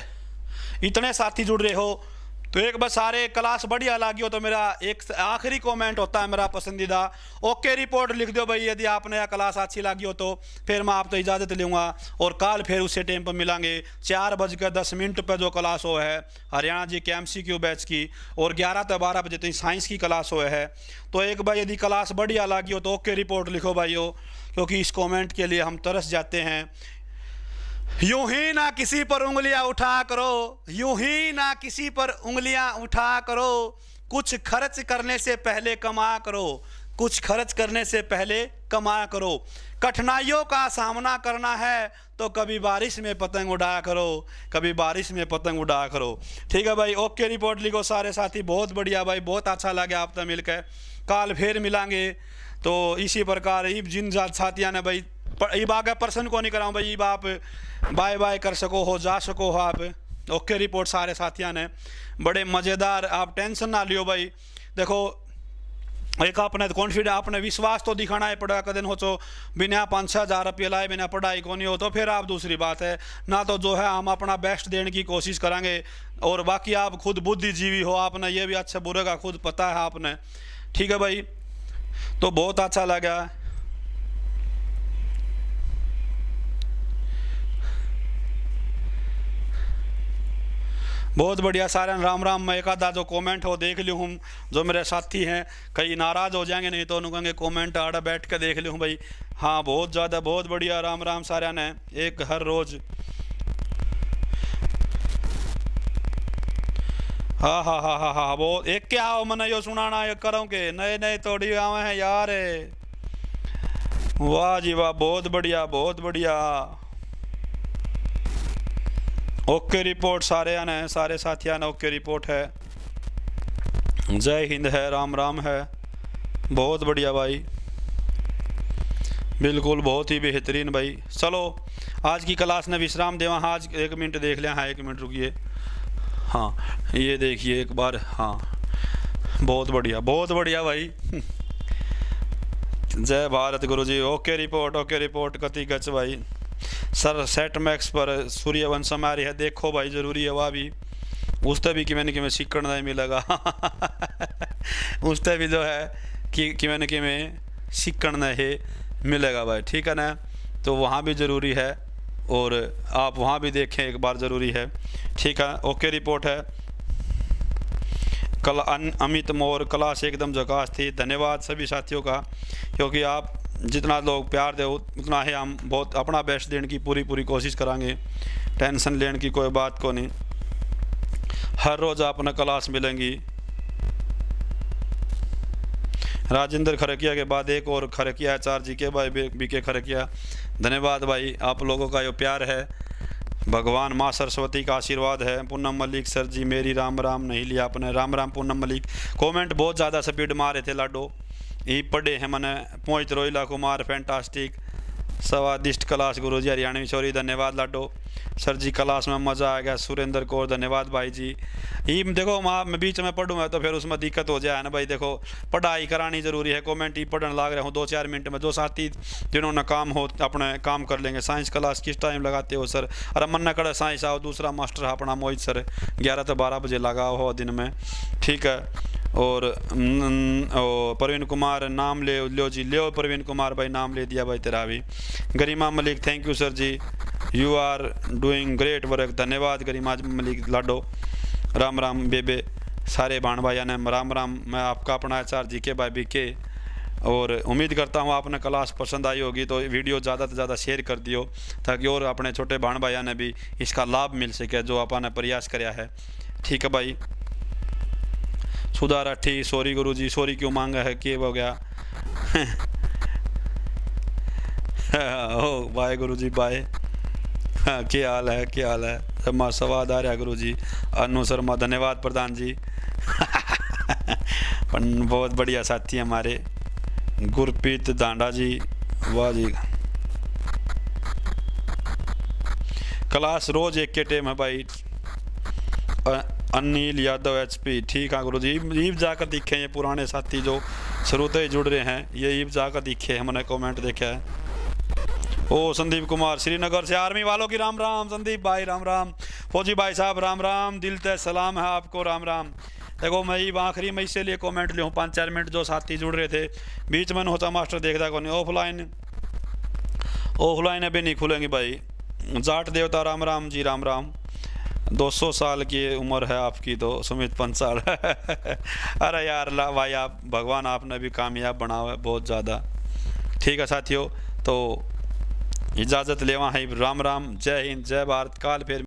इतने साथी जुड़ रहे हो तो एक बार सारे क्लास बढ़िया लगी हो तो मेरा एक आखिरी कमेंट होता है मेरा पसंदीदा, ओके रिपोर्ट लिख दो भाई यदि आपने यह क्लास अच्छी लगी हो। तो फिर मैं आप तो इजाज़त लूँगा और कल फिर उसी टाइम पर मिलेंगे 4:10 पर जो क्लास हो है हरियाणा जी के MCQ बैच की, और 11 से 12 बजे तक साइंस की क्लास हो है। तो एक बार यदि क्लास बढ़िया लगी हो तो ओके रिपोर्ट लिखो भाई हो, क्योंकि इस कॉमेंट के लिए हम तरस जाते हैं। यूं ही ना किसी पर उंगलियां उठा करो, यूं ही ना किसी पर उंगलियां उठा करो, कुछ खर्च करने से पहले कमा करो, कुछ खर्च करने से पहले कमा करो। कठिनाइयों का सामना करना है तो कभी बारिश में पतंग उड़ाया करो, कभी बारिश में पतंग उड़ाया करो। ठीक है भाई, ओके रिपोर्ट लिखो सारे साथी। बहुत बढ़िया भाई, बहुत अच्छा लगा आपसे मिलकर। कल फिर मिलेंगे तो इसी प्रकार जिन साथियों ने भाई इब आगे पर्सन को नहीं कराऊँ भाई, इब आप बाय बाय कर सको हो, जा सको हो आप। ओके रिपोर्ट सारे साथियों ने बड़े मज़ेदार, आप टेंशन ना लियो भाई। देखो एक आपने कॉन्फिडेंस, आपने विश्वास तो दिखाना है पड़ा कदन हो तो बिना 5-6 हज़ार रुपये लाए बिना पढ़ाई को नहीं हो तो फिर आप दूसरी बात है ना। तो जो है हम अपना बेस्ट देने की कोशिश करेंगे, और बाकी आप खुद बुद्धिजीवी हो, आपने ये भी अच्छा बुरे का खुद पता है आपने। ठीक है भाई, तो बहुत अच्छा लगा। बहुत बढ़िया सारे राम राम। मैं एक आधा जो कमेंट हो देख लूँ हूँ, जो मेरे साथी हैं कई नाराज़ हो जाएंगे, नहीं तो उन्होंने कहेंगे कमेंट आड़ा बैठ कर देख लूँ भाई। हाँ बहुत ज़्यादा, बहुत बढ़िया, राम राम सारे ने एक हर रोज़। हाँ हाँ हाँ हाँ हाँ बहुत एक क्या हो मैंने यो सुनाना ये करो के नए नए तोड़ी आवे हैं यार। वाह जी वाह, बहुत बढ़िया बहुत बढ़िया। ओके रिपोर्ट सारे आने, सारे साथियों ने ओके रिपोर्ट है। जय हिंद है, राम राम है, बहुत बढ़िया भाई, बिल्कुल बहुत ही बेहतरीन भाई। चलो आज की क्लास ने विश्राम देवा। हाँ आज 1 मिनट देख लिया। हाँ 1 मिनट रुकिए। हाँ ये देखिए एक बार। हाँ बहुत बढ़िया भाई। जय भारत गुरु जी। ओके रिपोर्ट कति गच भाई। सर सेट मैक्स पर सूर्यवंश हमारी है, देखो भाई ज़रूरी है वह भी, उससे भी कि मैंने सीखण नहीं मिलेगा। उससे भी जो है कि मैंने सीखण नहीं मिलेगा भाई। ठीक है ना, तो वहाँ भी ज़रूरी है और आप वहाँ भी देखें एक बार, ज़रूरी है। ठीक है, ओके रिपोर्ट है। कल अमित मोर क्लास एकदम झकास थी। धन्यवाद सभी साथियों का, क्योंकि आप जितना लोग प्यार दे उतना ही हम बहुत अपना बेस्ट देने की पूरी कोशिश करांगे। टेंशन लेने की कोई बात को नहीं, हर रोज़ आपने क्लास मिलेंगी। राजेंद्र खरकिया के बाद एक और खरकिया, 4 जी के भाई बीके खरकिया। धन्यवाद भाई, आप लोगों का ये प्यार है। भगवान माँ सरस्वती का आशीर्वाद है। पूनम मलिक सर जी मेरी राम राम नहीं लिया आपने। राम राम पूनम मलिक। कमेंट बहुत ज़्यादा स्पीड मारे थे लाडो, ये पढ़े हैं मैंने। पहुँच रोहिला कुमार फैंटास्टिक स्वादिष्ट क्लास गुरुजी हरियाणवी सॉरी धन्यवाद लाडो। सर जी क्लास में मज़ा आ गया। सुरेंद्र कौर धन्यवाद भाई जी। ये देखो मैं बीच में पढ़ूँगा तो फिर उसमें दिक्कत हो जाए ना भाई। देखो पढ़ाई करानी ज़रूरी है। कमेंट ही पढ़ने लग रहा हूँ 2-4 मिनट में। जो साथी जिन्होंने काम हो अपने काम कर लेंगे। साइंस क्लास किस टाइम लगाते हो सर? अरे मन कड़ा साइंस आओ। दूसरा मास्टर है अपना मोहित सर 11 से 12 बजे लगा हो दिन में, ठीक है। और प्रवीण कुमार नाम ले लो जी, ले प्रवीण कुमार भाई नाम ले दिया भाई तेरा भी। Garima Malik thank you sir ji, you are doing great work. धन्यवाद गरिमा मलिक लाडो। राम राम बेबे सारे भाण भाइयों ने राम राम। मैं आपका अपना HR जी के भाई BK, और उम्मीद करता हूँ आपने क्लास पसंद आई होगी तो वीडियो ज़्यादा से ज़्यादा शेयर कर दियो ताकि और अपने छोटे भाण भाइयों ने भी इसका लाभ मिल सके जो आपने प्रयास कराया है, ठीक है भाई। सुधा राठी सॉरी गुरुजी, सॉरी क्यों मांगा है, क्या हो गया? ओ बाय गुरुजी बाय। हाँ क्या हाल है, क्या हाल है? शर्मा सवाद आ रहा गुरुजी। अनु शर्मा धन्यवाद प्रधान जी। बहुत बढ़िया साथी हमारे। गुरप्रीत दांडा जी वाह जी। क्लास रोज एक के टाइम है भाई। अनिल यादव HP ठीक है गुरु जी। ईब जाकर दिखे ये पुराने साथी जो शुरू से ही जुड़ रहे हैं, ये ईब जाकर दिखे हमने कमेंट देखा है। ओ संदीप कुमार श्रीनगर से आर्मी वालों की राम राम। संदीप भाई राम राम। फौजी भाई साहब राम राम। दिल से सलाम है आपको राम राम। देखो मैं ये आखिरी में इसीलिए कमेंट ले 5-4 मिनट जो साथी जुड़ रहे थे बीच में होता मास्टर देखता कौन। ऑफलाइन अभी नहीं खुलेंगी भाई। जाट देवता राम राम जी राम राम। 200 साल की उम्र है आपकी तो सुमित 5 साल। अरे यार भाई आप भगवान आपने भी कामयाब बना हुआ है बहुत ज़्यादा, ठीक है साथियों। तो इजाज़त लेवा है। राम राम, जय हिंद, जय भारत। काल फिर